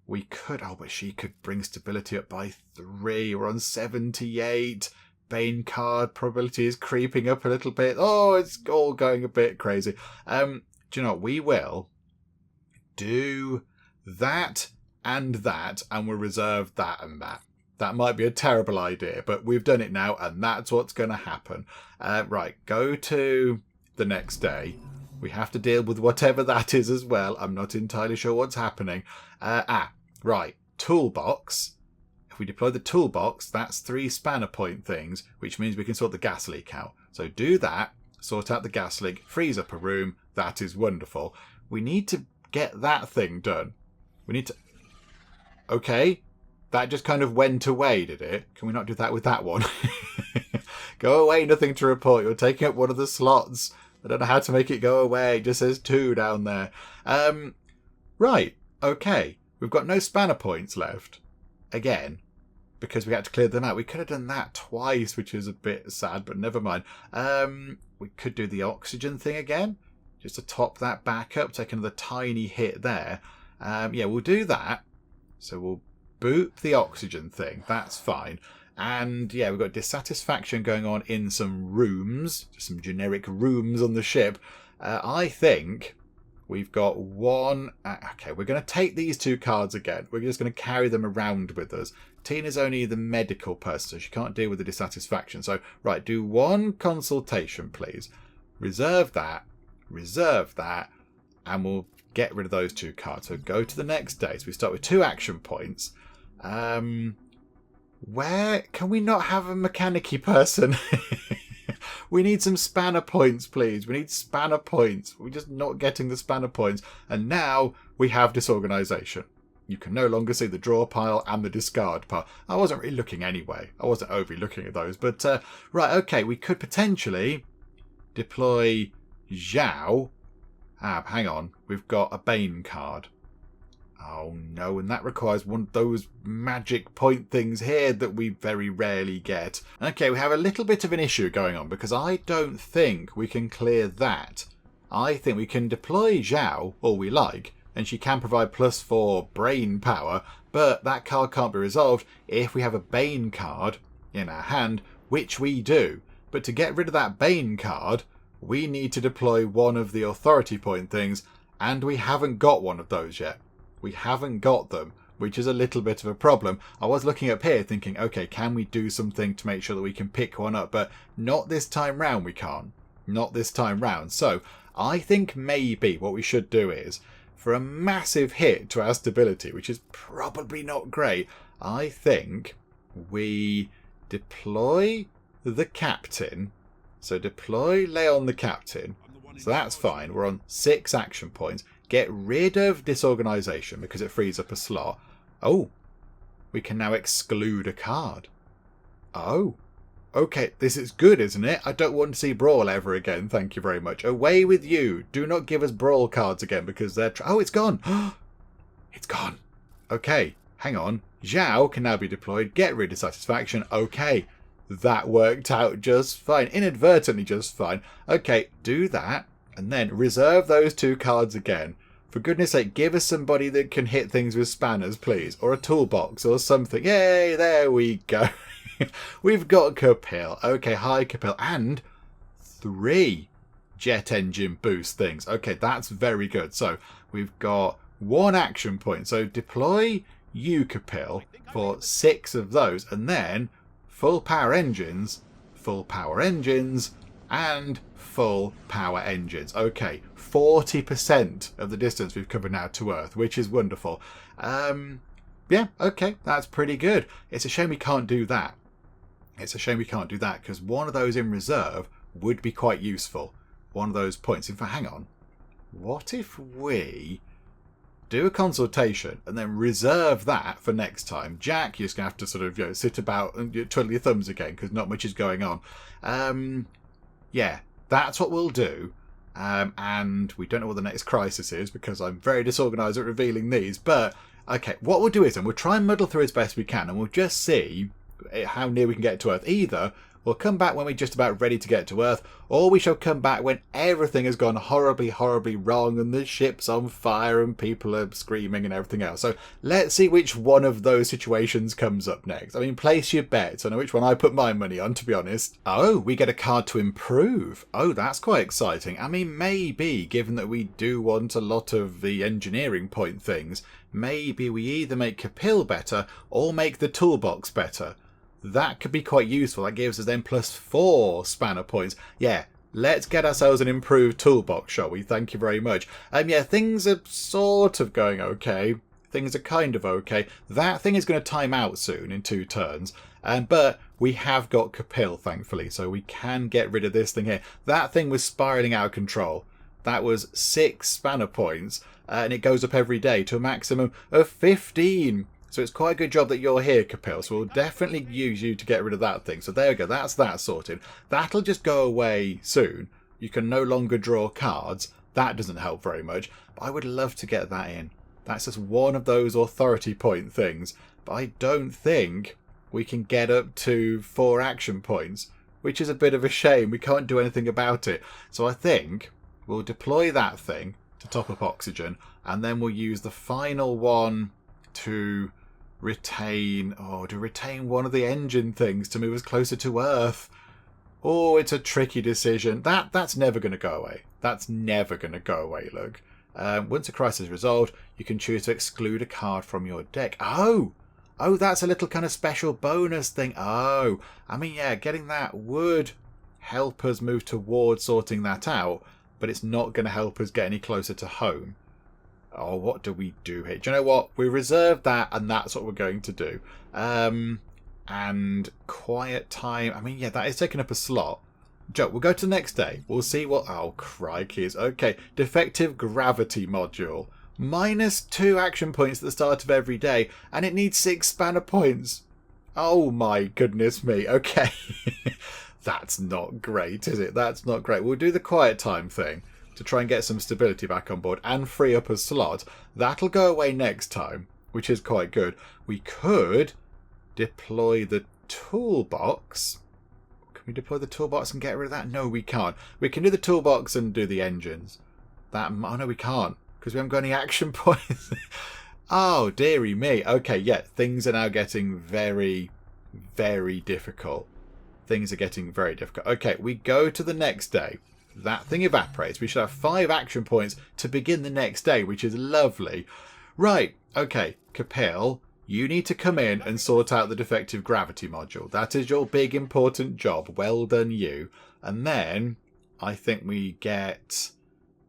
A: We could... oh, but she could bring stability up by 3. We're on 78. Bane card probability is creeping up a little bit. Oh, it's all going a bit crazy. Do you know what? We will do that and that, and we'll reserve that and that. That might be a terrible idea, but we've done it now, and that's what's going to happen. Right, go to the next day. We have to deal with whatever that is as well. I'm not entirely sure what's happening. Right, toolbox. If we deploy the toolbox, that's 3 spanner point things, which means we can sort the gas leak out. So do that, sort out the gas leak, freeze up a room. That is wonderful. We need to get that thing done. We need to... okay, that just kind of went away, did it? Can we not do that with that one? Go away, nothing to report. You're taking up one of the slots. I don't know how to make it go away. It just says 2 down there. Right, okay. We've got no spanner points left. Again, because we had to clear them out. We could have done that twice, which is a bit sad, but never mind. We could do the oxygen thing again, just to top that back up, take another tiny hit there. Yeah, we'll do that. So we'll boop the oxygen thing. That's fine. And yeah, we've got dissatisfaction going on in some rooms, some generic rooms on the ship. I think we've got one... okay, we're going to take these 2 cards again. We're just going to carry them around with us. Tina's only the medical person, so she can't deal with the dissatisfaction. So, right, do 1 consultation, please. Reserve that, and we'll get rid of those 2 cards. So go to the next day. So we start with 2 action points. Where can we not have a mechanic-y person? We need some spanner points, please. We need spanner points. We're just not getting the spanner points. And now we have disorganization. You can no longer see the draw pile and the discard pile. I wasn't really looking anyway. I wasn't overly looking at those. But, right, okay, we could potentially deploy Zhao. Hang on. We've got a Bane card. Oh no, and that requires one of those magic point things here that we very rarely get. Okay, we have a little bit of an issue going on because I don't think we can clear that. I think we can deploy Zhao all we like, and she can provide +4 brain power, but that card can't be resolved if we have a Bane card in our hand, which we do. But to get rid of that Bane card, we need to deploy one of the authority point things, and we haven't got one of those yet. We haven't got them, which is a little bit of a problem. I was looking up here thinking, okay, can we do something to make sure that we can pick one up? But not this time round we can't. Not this time round. So I think maybe what we should do is, for a massive hit to our stability, which is probably not great, I think we deploy the captain. So deploy Leon the captain. So that's fine. We're on 6 action points. Get rid of disorganization because it frees up a slot. Oh, we can now exclude a card. Oh, okay. This is good, isn't it? I don't want to see Brawl ever again. Thank you very much. Away with you. Do not give us Brawl cards again because they're... oh, it's gone. It's gone. Okay, hang on. Zhao can now be deployed. Get rid of satisfaction. Okay, that worked out just fine. Inadvertently just fine. Okay, do that. And then reserve those 2 cards again. For goodness sake, give us somebody that can hit things with spanners, please. Or a toolbox or something. Yay, there we go. We've got Kapil. Okay, hi Kapil. And 3 jet engine boost things. Okay, that's very good. So we've got 1 action point. So deploy you, Kapil, for 6 of those. And then full power engines, and full power engines. Okay, 40% of the distance we've covered now to Earth, which is wonderful. Yeah, okay, that's pretty good. It's a shame we can't do that. It's a shame we can't do that, because one of those in reserve would be quite useful. One of those points. In fact, hang on. What if we do a consultation and then reserve that for next time? Jack, you're just going to have to sort of sit about and twiddle your thumbs again, because not much is going on. Yeah, that's what we'll do. And we don't know what the next crisis is, because I'm very disorganised at revealing these. But, okay, what we'll do is, and we'll try and muddle through as best we can, and we'll just see how near we can get to Earth. Either we'll come back when we're just about ready to get to Earth, or we shall come back when everything has gone horribly, horribly wrong and the ship's on fire and people are screaming and everything else. So let's see which one of those situations comes up next. I mean, place your bets. I know which one I put my money on, to be honest. Oh, we get a card to improve. Oh, that's quite exciting. I mean, maybe, given that we do want a lot of the engineering point things, maybe we either make Kapil better or make the toolbox better. That could be quite useful. That gives us then +4 spanner points. Yeah, let's get ourselves an improved toolbox, shall we? Thank you very much. Yeah, things are sort of going okay. Things are kind of okay. That thing is going to time out soon in 2 turns. But we have got Kapil, thankfully, so we can get rid of this thing here. That thing was spiralling out of control. That was 6 spanner points, and it goes up every day to a maximum of 15. So it's quite a good job that you're here, Kapil. So we'll definitely use you to get rid of that thing. So there we go. That's that sorted. That'll just go away soon. You can no longer draw cards. That doesn't help very much. But I would love to get that in. That's just one of those authority point things. But I don't think we can get up to 4 action points, which is a bit of a shame. We can't do anything about it. So I think we'll deploy that thing to top up oxygen. And then we'll use the final one to retain one of the engine things to move us closer to Earth. Oh, it's a tricky decision. That's never going to go away. That's never going to go away, look. Once a crisis is resolved, you can choose to exclude a card from your deck. Oh, that's a little kind of special bonus thing. Oh, I mean, yeah, getting that would help us move towards sorting that out, but it's not going to help us get any closer to home. Oh, what do we do here? Do you know what? We reserved that, and that's what we're going to do. And quiet time. I mean, yeah, that is taking up a slot. Joe, we'll go to the next day. We'll see what... Oh, crikeys. Okay, defective gravity module. -2 action points at the start of every day, and it needs 6 spanner points. Oh, my goodness me. Okay. That's not great, is it? That's not great. We'll do the quiet time thing to try and get some stability back on board and free up a slot. That'll go away next time, which is quite good. We could deploy the toolbox. Can we deploy the toolbox and get rid of that? No, we can't. We can do the toolbox and do the engines. Oh, no, we can't, because we haven't got any action points. Oh, dearie me. Okay, yeah, things are now getting very, very difficult. Things are getting very difficult. Okay, we go to the next day. That thing evaporates. We should have 5 action points to begin the next day, which is lovely. Right, okay, Kapil, you need to come in and sort out the defective gravity module. That is your big important job. Well done, you. And then I think we get...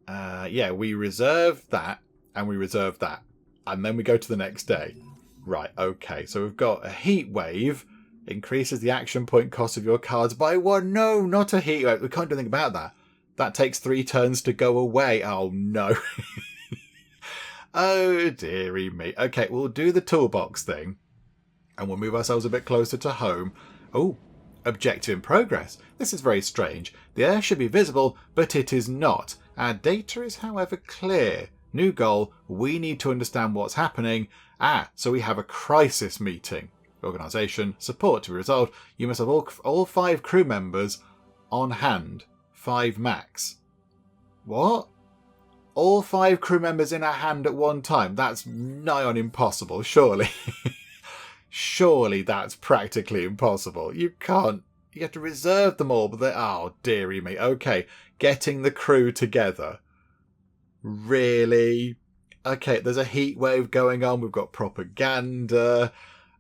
A: we reserve that, and we reserve that. And then we go to the next day. Right, okay, so we've got a heat wave. Increases the action point cost of your cards by 1. No, not a heat wave. We can't do anything about that. That takes 3 turns to go away. Oh, no. Oh, dearie me. Okay, we'll do the toolbox thing. And we'll move ourselves a bit closer to home. Oh, objective in progress. This is very strange. The Earth should be visible, but it is not. Our data is, however, clear. New goal. We need to understand what's happening. So we have a crisis meeting. Organisation. Support to be resolved. You must have all 5 crew members on hand. 5 max. What? All 5 crew members in our hand at one time? That's nigh on impossible, surely. Surely that's practically impossible. You can't. You have to reserve them all, but oh, dearie me. Okay, getting the crew together. Really? Okay, there's a heat wave going on. We've got propaganda.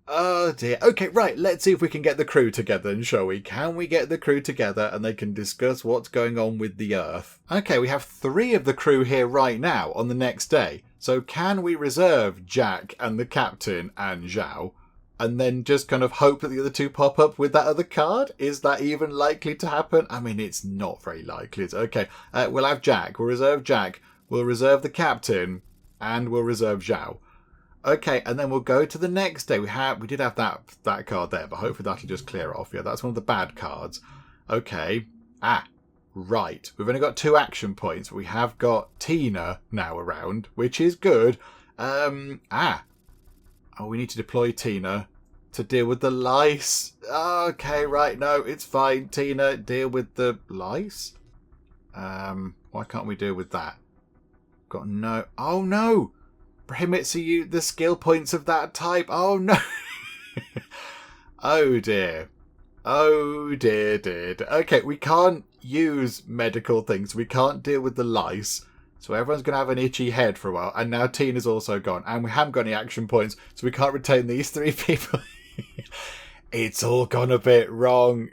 A: Oh dear. Okay, right, let's see if we can get the crew together, shall we? Can we get the crew together and they can discuss what's going on with the Earth? Okay, we have 3 of the crew here right now on the next day. So can we reserve Jack and the captain and Zhao? and then just kind of hope that the other two pop up with that other card? Is that even likely to happen? I mean, it's not very likely. It's okay. We'll have Jack. We'll reserve Jack. We'll reserve the captain, and we'll reserve Zhao. Okay, and then we'll go to the next day. We did have that card there, but hopefully that'll just clear off. Yeah, that's one of the bad cards. Okay. Right. We've only got 2 action points, but we have got Tina now around, which is good. We need to deploy Tina to deal with the lice. Okay, right. No, it's fine. Tina, deal with the lice. Why can't we deal with that? Got no... Oh, no! Prohibits you the skill points of that type. Oh, no! Oh, dear. Oh, dear. Okay, we can't use medical things. We can't deal with the lice. So everyone's going to have an itchy head for a while. And now Tina's also gone. And we haven't got any action points. So we can't retain these 3 people. It's all gone a bit wrong.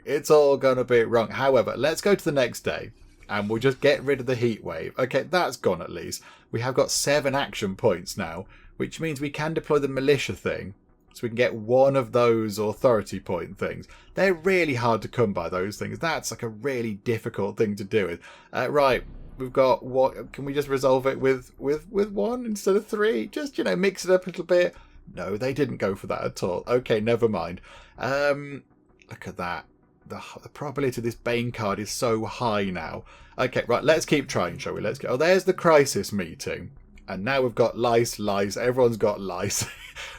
A: However, let's go to the next day. And we'll just get rid of the heat wave. Okay, that's gone at least. We have got 7 action points now. Which means we can deploy the militia thing. So we can get one of those authority point things. They're really hard to come by, those things. That's like a really difficult thing to do with. Right. We've got what? Can we just resolve it with 1 instead of 3? Just, mix it up a little bit. No, they didn't go for that at all. Okay, never mind. Look at that. The probability of this Bane card is so high now. Okay, right, let's keep trying, shall we? Let's go. Oh, there's the crisis meeting. And now we've got lice. Everyone's got lice.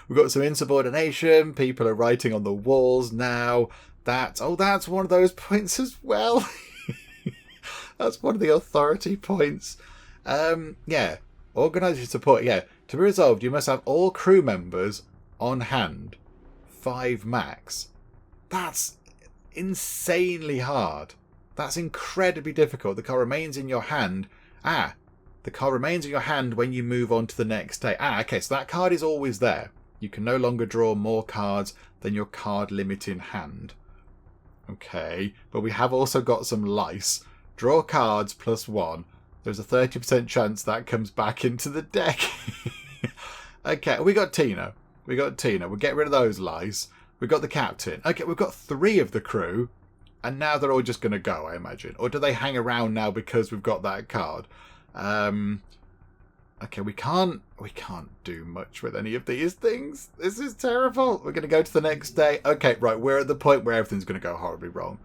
A: We've got some insubordination. People are writing on the walls now. That's one of those points as well. That's one of the authority points. Yeah. Organisation support. Yeah. To be resolved, you must have all crew members on hand. 5 max. That's insanely hard. That's incredibly difficult. The card remains in your hand. The card remains in your hand when you move on to the next day. Okay, so that card is always there. You can no longer draw more cards than your card limit in hand. Okay, but we have also got some lice. Draw cards +1. There's a 30% chance that comes back into the deck. Okay, we got Tina. We'll get rid of those lice. We got the captain. Okay, we've got 3 of the crew. And now they're all just going to go, I imagine. Or do they hang around now because we've got that card? Okay, we can't do much with any of these things. This is terrible. We're going to go to the next day. Okay, right, we're at the point where everything's going to go horribly wrong.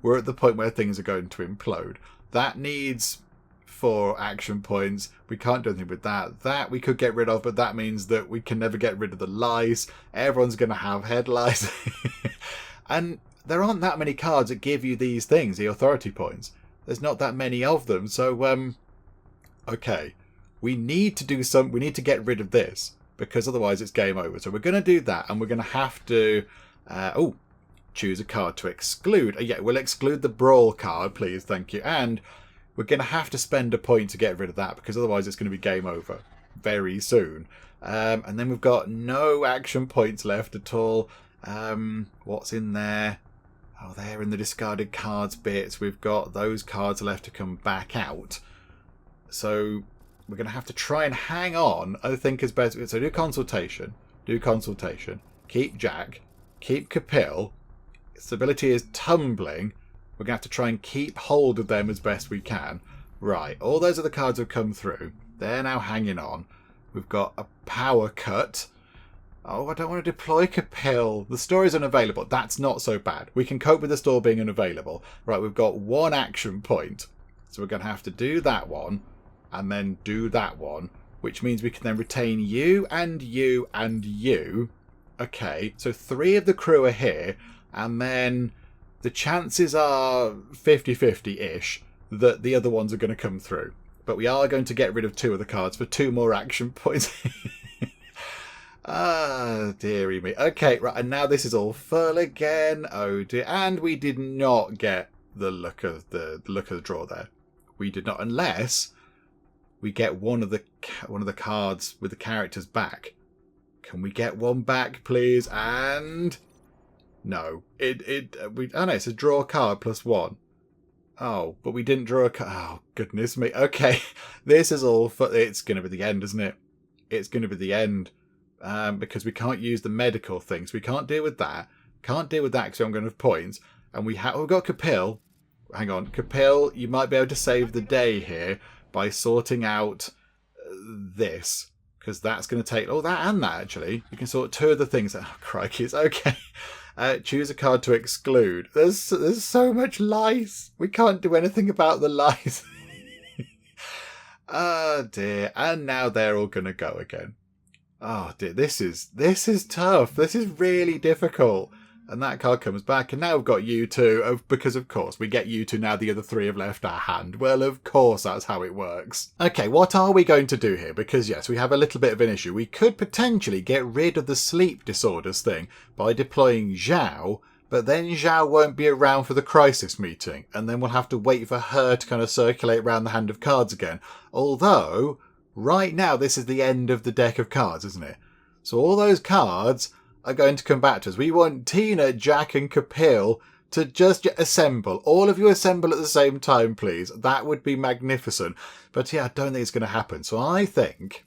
A: We're at the point where things are going to implode. That needs 4 action points. We can't do anything with that. That we could get rid of, but that means that we can never get rid of the lice. Everyone's going to have head lice. And there aren't that many cards that give you these things, the authority points. There's not that many of them. So, okay. We need to do we need to get rid of this, because otherwise it's game over. So we're going to do that, and we're going to have to... choose a card to exclude. Yeah, we'll exclude the Brawl card, please, thank you. And we're going to have to spend a point to get rid of that, because otherwise it's going to be game over very soon. And then we've got no action points left at all. What's in there? Oh, they're in the discarded cards bits. We've got those cards left to come back out. So we're going to have to try and hang on, I think is best. So do consultation. Keep Jack. Keep Kapil. Stability is tumbling. We're going to have to try and keep hold of them as best we can. Right, all those other cards have come through. They're now hanging on. We've got a power cut. Oh, I don't want to deploy Kapil. The store is unavailable. That's not so bad. We can cope with the store being unavailable. Right, we've got 1 action point. So we're going to have to do that one. And then do that one. Which means we can then retain you and you and you. Okay, so 3 of the crew are here. And then the chances are 50-50-ish that the other ones are going to come through. But we are going to get rid of 2 of the cards for 2 more action points. Ah, dearie me. Okay, right, and now this is all full again. Oh dear. And we did not get the look of the draw there. We did not, unless we get one of the cards with the characters back. Can we get one back, please? And no, oh no, it's a draw card +1. Oh, but we didn't draw a card. Oh, goodness me. Okay, this is all. It's going to be the end, isn't it? It's going to be the end. because we can't use the medical things. We can't deal with that. Can't deal with that because we haven't got enough points. And we've got Kapil. Hang on. Kapil, you might be able to save the day here by sorting out this. Because that's going to take... Oh, that and that, actually. You can sort 2 of the things. Oh, crikey. It's okay. Choose a card to exclude. There's so much lice. We can't do anything about the lice. Oh, dear. And now they're all going to go again. Oh, dear. This is tough. This is really difficult. And that card comes back, and now we've got you two, because of course we get you two now the other 3 have left our hand. Well, of course that's how it works. Okay, what are we going to do here? Because yes, we have a little bit of an issue. We could potentially get rid of the sleep disorders thing by deploying Zhao, but then Zhao won't be around for the crisis meeting, and then we'll have to wait for her to kind of circulate around the hand of cards again. Although, right now this is the end of the deck of cards, isn't it? So all those cards are going to come back to us. We want Tina, Jack and Kapil to just assemble. All of you assemble at the same time, please. That would be magnificent. But yeah, I don't think it's going to happen. So I think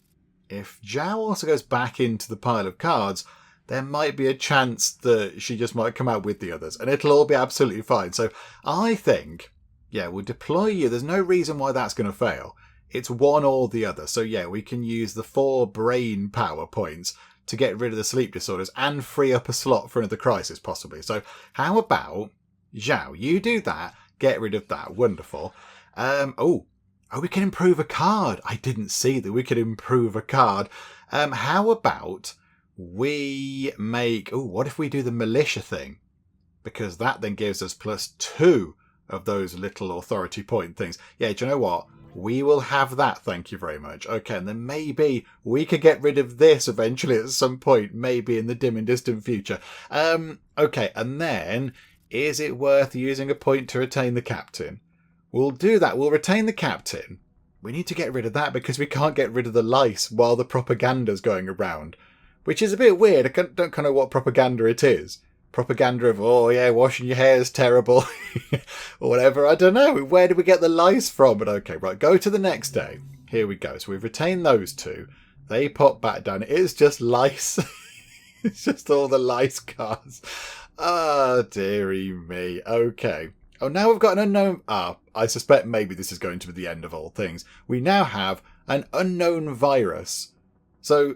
A: if Zhao also goes back into the pile of cards, there might be a chance that she just might come out with the others. And it'll all be absolutely fine. So I think, yeah, we'll deploy you. There's no reason why that's going to fail. It's one or the other. So yeah, we can use the 4 brain power points to get rid of the sleep disorders and free up a slot for another crisis, possibly. So how about Zhao? You do that, get rid of that. Wonderful. Oh, we can improve a card. I didn't see that we could improve a card. How about we make... Oh, what if we do the militia thing? Because that then gives us +2 of those little authority point things. Yeah, do you know what? We will have that, thank you very much. Okay, and then maybe we could get rid of this eventually at some point, maybe in the dim and distant future. Okay, and then, is it worth using a point to retain the captain? We'll do that. We'll retain the captain. We need to get rid of that because we can't get rid of the lice while the propaganda's going around. Which is a bit weird. I don't kind of know what propaganda it is. Propaganda of, oh yeah, washing your hair is terrible. Or whatever, I don't know. Where did we get the lice from? But okay, right, go to the next day. Here we go. So we've retained those 2. They pop back down. It is just lice. It's just all the lice cards. Ah, dearie me. Okay. Oh, now we've got an unknown... I suspect maybe this is going to be the end of all things. We now have an unknown virus. So,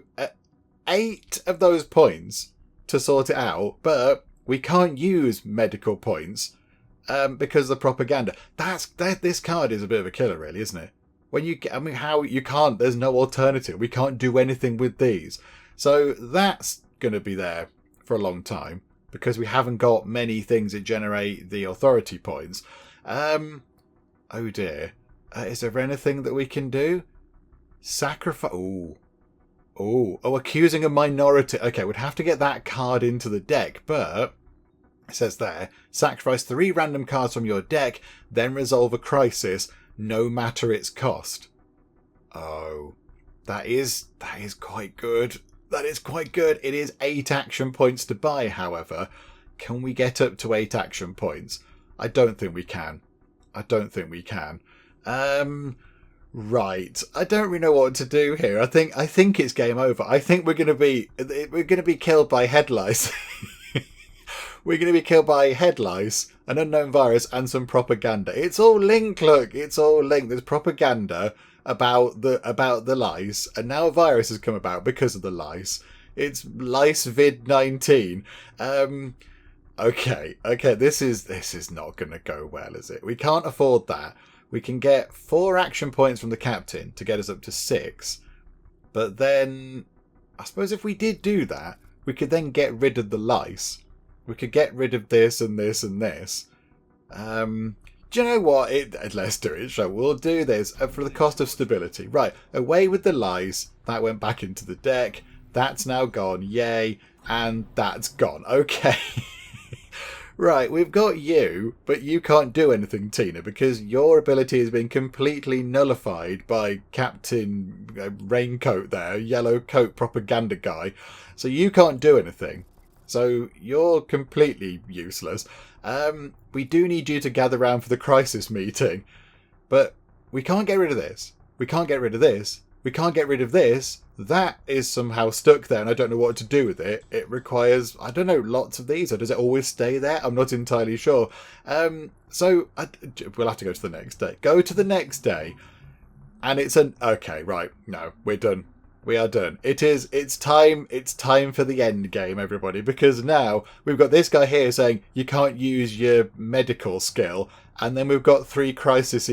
A: 8 of those points to sort it out, but we can't use medical points because of the propaganda. This card is a bit of a killer, really, isn't it? When you, I mean, how you can't? There's no alternative. We can't do anything with these, so that's going to be there for a long time because we haven't got many things that generate the authority points. Oh dear, is there anything that we can do? Sacrifice. Oh, accusing a minority. Okay, we'd have to get that card into the deck, but it says there, sacrifice 3 random cards from your deck, then resolve a crisis, no matter its cost. Oh, that is quite good. That is quite good. It is 8 action points to buy, however. Can we get up to 8 action points? I don't think we can. Right, I don't really know what to do here. I think it's game over. I think we're going to be killed by head lice. We're going to be killed by head lice, an unknown virus, and some propaganda. It's all linked. Look, it's all linked. There's propaganda about the lice, and now a virus has come about because of the lice. It's lice vid-19. Okay. This is not going to go well, is it? We can't afford that. We can get 4 action points from the captain to get us up to 6. But then, I suppose if we did do that, we could then get rid of the lice. We could get rid of this and this and this. Do you know what? Let's do it. So we'll do this for the cost of stability. Right, away with the lice. That went back into the deck. That's now gone. Yay. And that's gone. Okay. Right, we've got you, but you can't do anything, Tina, because your ability has been completely nullified by Captain Raincoat there, yellow coat propaganda guy. So you can't do anything. So you're completely useless. We do need you to gather round for the crisis meeting, but we can't get rid of this. We can't get rid of this. We can't get rid of this. That is somehow stuck there and I don't know what to do with it. It requires, I don't know, lots of these, or does it always stay there? I'm not entirely sure. We'll have to go to the next day. Go to the next day and it's okay, right, no, we're done. We are done. It's time for the end game, everybody, because now we've got this guy here saying you can't use your medical skill, and then we've got 3 crises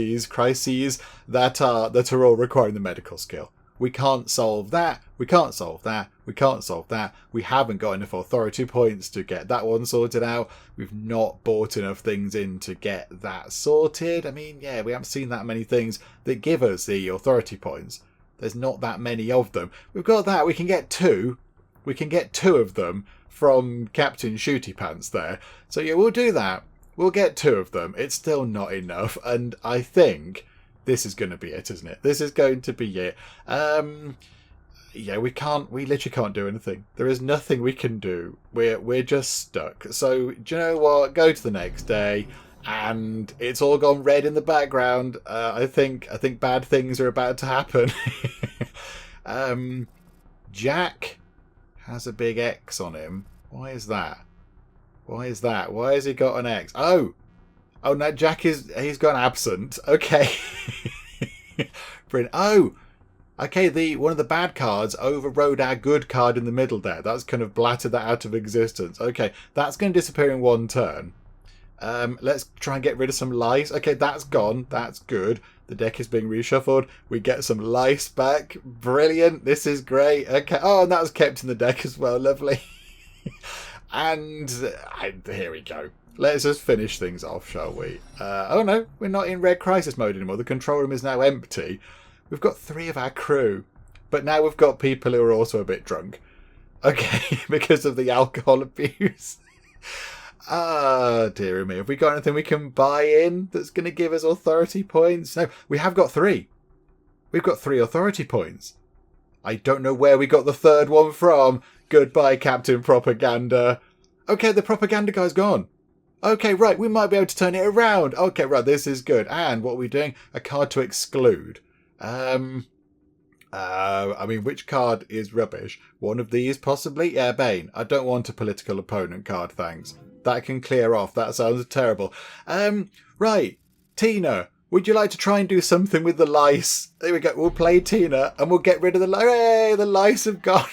A: that are all requiring the medical skill. We can't solve that. We can't solve that. We can't solve that. We haven't got enough authority points to get that one sorted out. We've not bought enough things in to get that sorted. I mean, yeah, we haven't seen that many things that give us the authority points. There's not that many of them. We've got that. We can get 2. We can get 2 of them from Captain Shooty Pants there. So yeah, we'll do that. We'll get 2 of them. It's still not enough. And I think this is going to be it, isn't it? This is going to be it. Yeah, we literally can't do anything. There is nothing we can do. We're just stuck. So do you know what? Go to the next day. And it's all gone red in the background. I think bad things are about to happen. Jack has a big X on him. Why is that? Why is that? Why has he got an X? Oh no, he's gone absent. Okay. Brilliant. Oh, okay. One of the bad cards overrode our good card in the middle there. That's kind of blattered that out of existence. Okay, that's going to disappear in one turn. Let's try and get rid of some lice. Okay, that's gone. That's good. The deck is being reshuffled. We get some lice back. Brilliant. This is great. Okay. Oh, and that was kept in the deck as well. Lovely. And here we go. Let's just finish things off, shall we? Oh no, we're not in red crisis mode anymore. The control room is now empty. We've got 3 of our crew. But now we've got people who are also a bit drunk. Okay, because of the alcohol abuse. Ah, dear me. Have we got anything we can buy in that's going to give us authority points? No, we have got 3. We've got 3 authority points. I don't know where we got the 3rd one from. Goodbye, Captain Propaganda. Okay, the propaganda guy's gone. Okay, right, we might be able to turn it around. Okay, right, this is good. And what are we doing? A card to exclude. I mean, which card is rubbish? One of these, possibly? Yeah, Bane. I don't want a political opponent card, thanks. That can clear off. That sounds terrible. Right. Tina, would you like to try and do something with the lice? There we go. We'll play Tina and we'll get rid of the lice. Hooray, the lice have gone.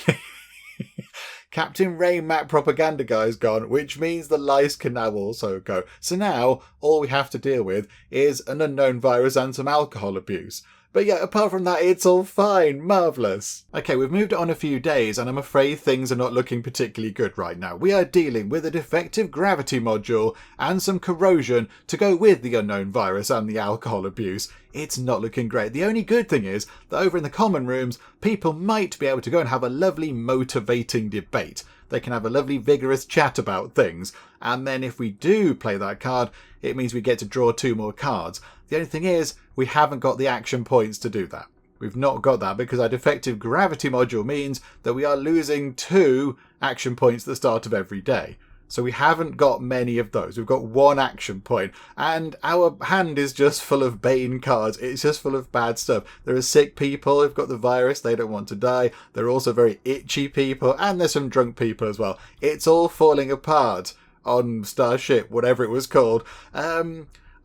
A: Captain Rain Mac Propaganda guy is gone, which means the lice can now also go. So now all we have to deal with is an unknown virus and some alcohol abuse. But yeah, apart from that, it's all fine. Marvellous. Okay, we've moved it on a few days, and I'm afraid things are not looking particularly good right now. We are dealing with a defective gravity module and some corrosion to go with the unknown virus and the alcohol abuse. It's not looking great. The only good thing is that over in the common rooms, people might be able to go and have a lovely motivating debate. They can have a lovely vigorous chat about things. And then if we do play that card, it means we get to draw 2 more cards. The only thing is, we haven't got the action points to do that. We've not got that because our defective gravity module means that we are losing 2 action points at the start of every day. So we haven't got many of those. We've got 1 action point. And our hand is just full of Bane cards. It's just full of bad stuff. There are sick people who've got the virus. They don't want to die. There are also very itchy people. And there's some drunk people as well. It's all falling apart on Starship, whatever it was called.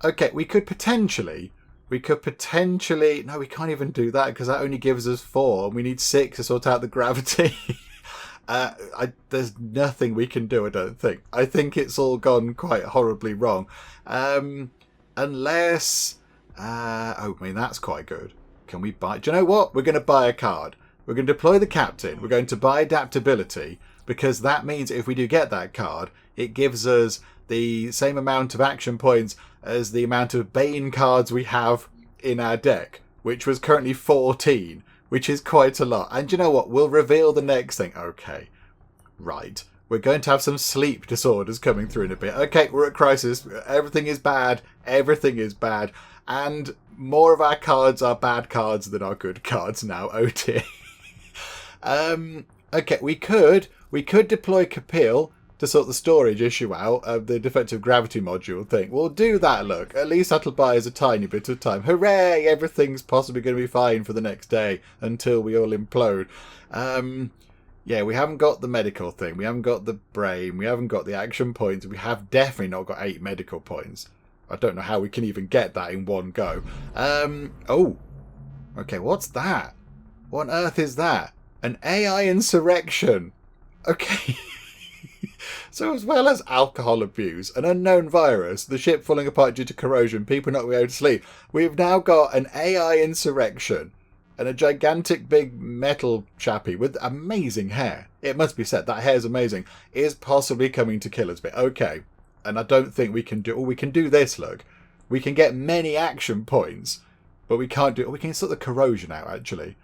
A: Okay, we could potentially... No, we can't even do that because that only gives us 4. And we need 6 to sort out the gravity. There's nothing we can do, I don't think. I think it's all gone quite horribly wrong. Unless... I mean, that's quite good. Can we buy... Do you know what? We're going to buy a card. We're going to deploy the captain. We're going to buy adaptability because that means if we do get that card, it gives us the same amount of action points as the amount of Bane cards we have in our deck, which was currently 14, which is quite a lot. And you know what? We'll reveal the next thing. Okay, right. We're going to have some sleep disorders coming through in a bit. Okay, we're at crisis. Everything is bad. Everything is bad. And more of our cards are bad cards than our good cards now. Oh dear. Okay, we could deploy Kapil, to sort the storage issue out of the defective gravity module thing. We'll do that, look. At least that'll buy us a tiny bit of time. Hooray! Everything's possibly going to be fine for the next day until we all implode. Yeah, we haven't got the medical thing. We haven't got the brain. We haven't got the action points. We have definitely not got 8 medical points. I don't know how we can even get that in one go. Oh. Okay, what's that? What on earth is that? An AI insurrection. Okay. So as well as alcohol abuse, an unknown virus, the ship falling apart due to corrosion, people not being able to sleep, we've now got an AI insurrection and a gigantic big metal chappie with amazing hair. It must be said, that hair's amazing, is possibly coming to kill us. But okay, and I don't think we can do... Oh, we can do this, look. We can get many action points, but we can't do... We can sort the corrosion out, actually.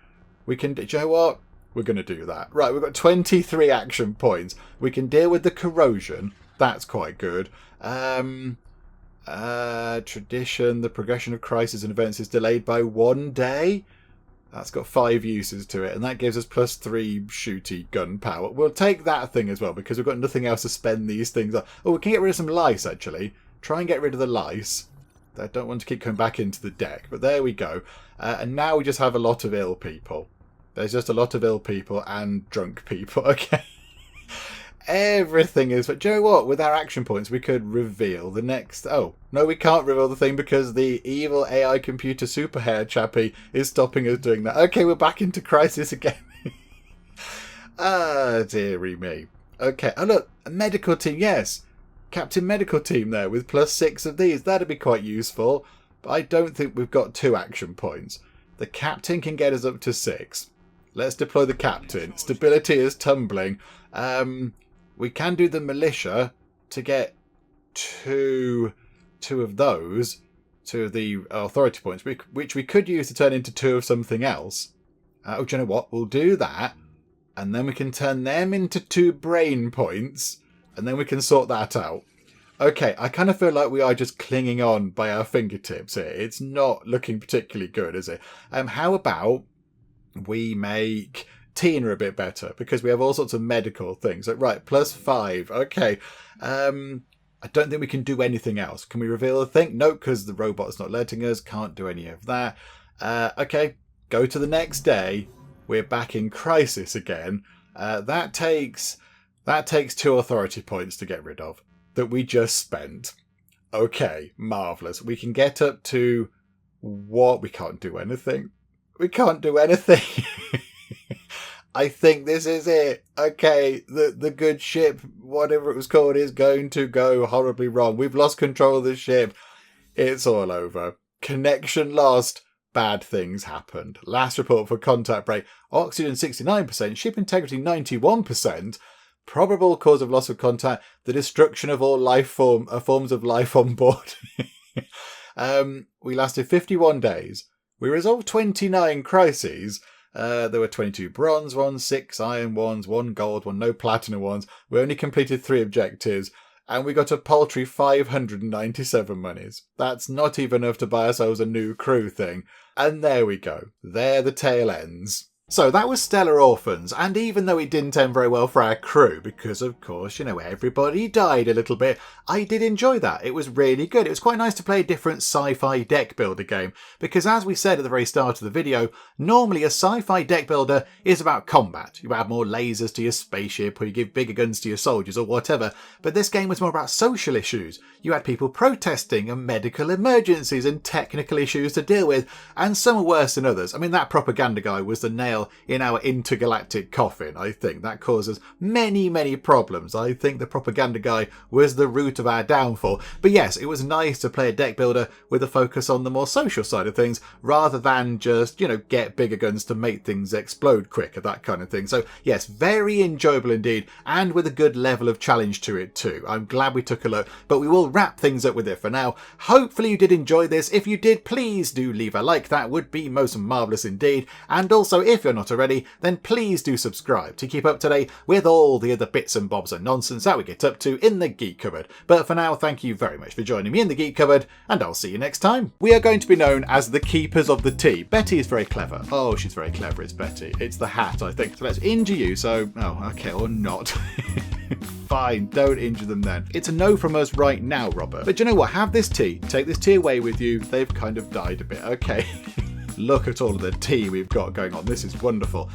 A: We can... Do you know what? We're going to do that. Right, we've got 23 action points. We can deal with the corrosion. That's quite good. Tradition. The progression of crises and events is delayed by 1 day. That's got 5 uses to it. And that gives us +3 shooty gun power. We'll take that thing as well because we've got nothing else to spend these things on. Oh, we can get rid of some lice, actually. Try and get rid of the lice. I don't want to keep coming back into the deck. But there we go. And now we just have a lot of ill people. There's just a lot of ill people and drunk people. Okay. Everything is... But do you know what? With our action points, we could reveal the next... Oh, no, we can't reveal the thing because the evil AI computer super hair chappie is stopping us doing that. Okay, we're back into crisis again. Ah, dearie me. Okay. Oh, look. A medical team. Yes. Captain Medical Team there with +6 of these. That'd be quite useful. But I don't think we've got 2 action points. The captain can get us up to 6. Let's deploy the captain. Stability is tumbling. We can do the militia to get two of those, 2 of the authority points, which we could use to turn into 2 of something else. Oh, do you know what? We'll do that, and then we can turn them into 2 brain points, and then we can sort that out. Okay, I kind of feel like we are just clinging on by our fingertips here. It's not looking particularly good, is it? How about we make Tina a bit better? Because we have all sorts of medical things. Like, right, +5. Okay. I don't think we can do anything else. Can we reveal the thing? No, because the robot's not letting us. Can't do any of that. Okay, go to the next day. We're back in crisis again. That takes 2 authority points to get rid of. That we just spent. Okay, marvellous. We can get up to what? We can't do anything. We can't do anything. I think this is it. Okay, the good ship, whatever it was called, is going to go horribly wrong. We've lost control of the ship. It's all over. Connection lost. Bad things happened. Last report for contact break. Oxygen 69%. Ship integrity 91%. Probable cause of loss of contact. The destruction of all forms of life on board. We lasted 51 days. We resolved 29 crises. There were 22 bronze ones, 6 iron ones, 1 gold one, no platinum ones. We only completed 3 objectives, and we got a paltry 597 monies. That's not even enough to buy ourselves a new crew thing. And there we go. There the tale ends. So that was Stellar Orphans, and even though it didn't end very well for our crew, because of course, you know, everybody died a little bit, I did enjoy that. It was really good. It was quite nice to play a different sci-fi deck builder game, because as we said at the very start of the video, normally a sci-fi deck builder is about combat. You add more lasers to your spaceship, or you give bigger guns to your soldiers, or whatever, but this game was more about social issues. You had people protesting, and medical emergencies, and technical issues to deal with, and some are worse than others. I mean, that propaganda guy was the nail in our intergalactic coffin. I think that causes many, many problems. I think the propaganda guy was the root of our downfall. But yes, it was nice to play a deck builder with a focus on the more social side of things, rather than just, you know, get bigger guns to make things explode quicker, that kind of thing. So yes, very enjoyable indeed, and with a good level of challenge to it too. I'm glad we took a look, but we will wrap things up with it for now. Hopefully you did enjoy this. If you did, please do leave a like. That would be most marvellous indeed. And also, if you're not already, then please do subscribe to keep up to date with all the other bits and bobs and nonsense that we get up to in the Geek Cupboard. But for now, thank you very much for joining me in the Geek Cupboard, and I'll see you next time. We are going to be known as the Keepers of the Tea. Betty is very clever. Oh, she's very clever, it's Betty. It's the hat, I think. So let's injure you, so... Oh, okay, or not. Fine, don't injure them then. It's a no from us right now, Robert. But you know what? Have this tea. Take this tea away with you. They've kind of died a bit. Okay. Look at all of the tea we've got going on. This is wonderful.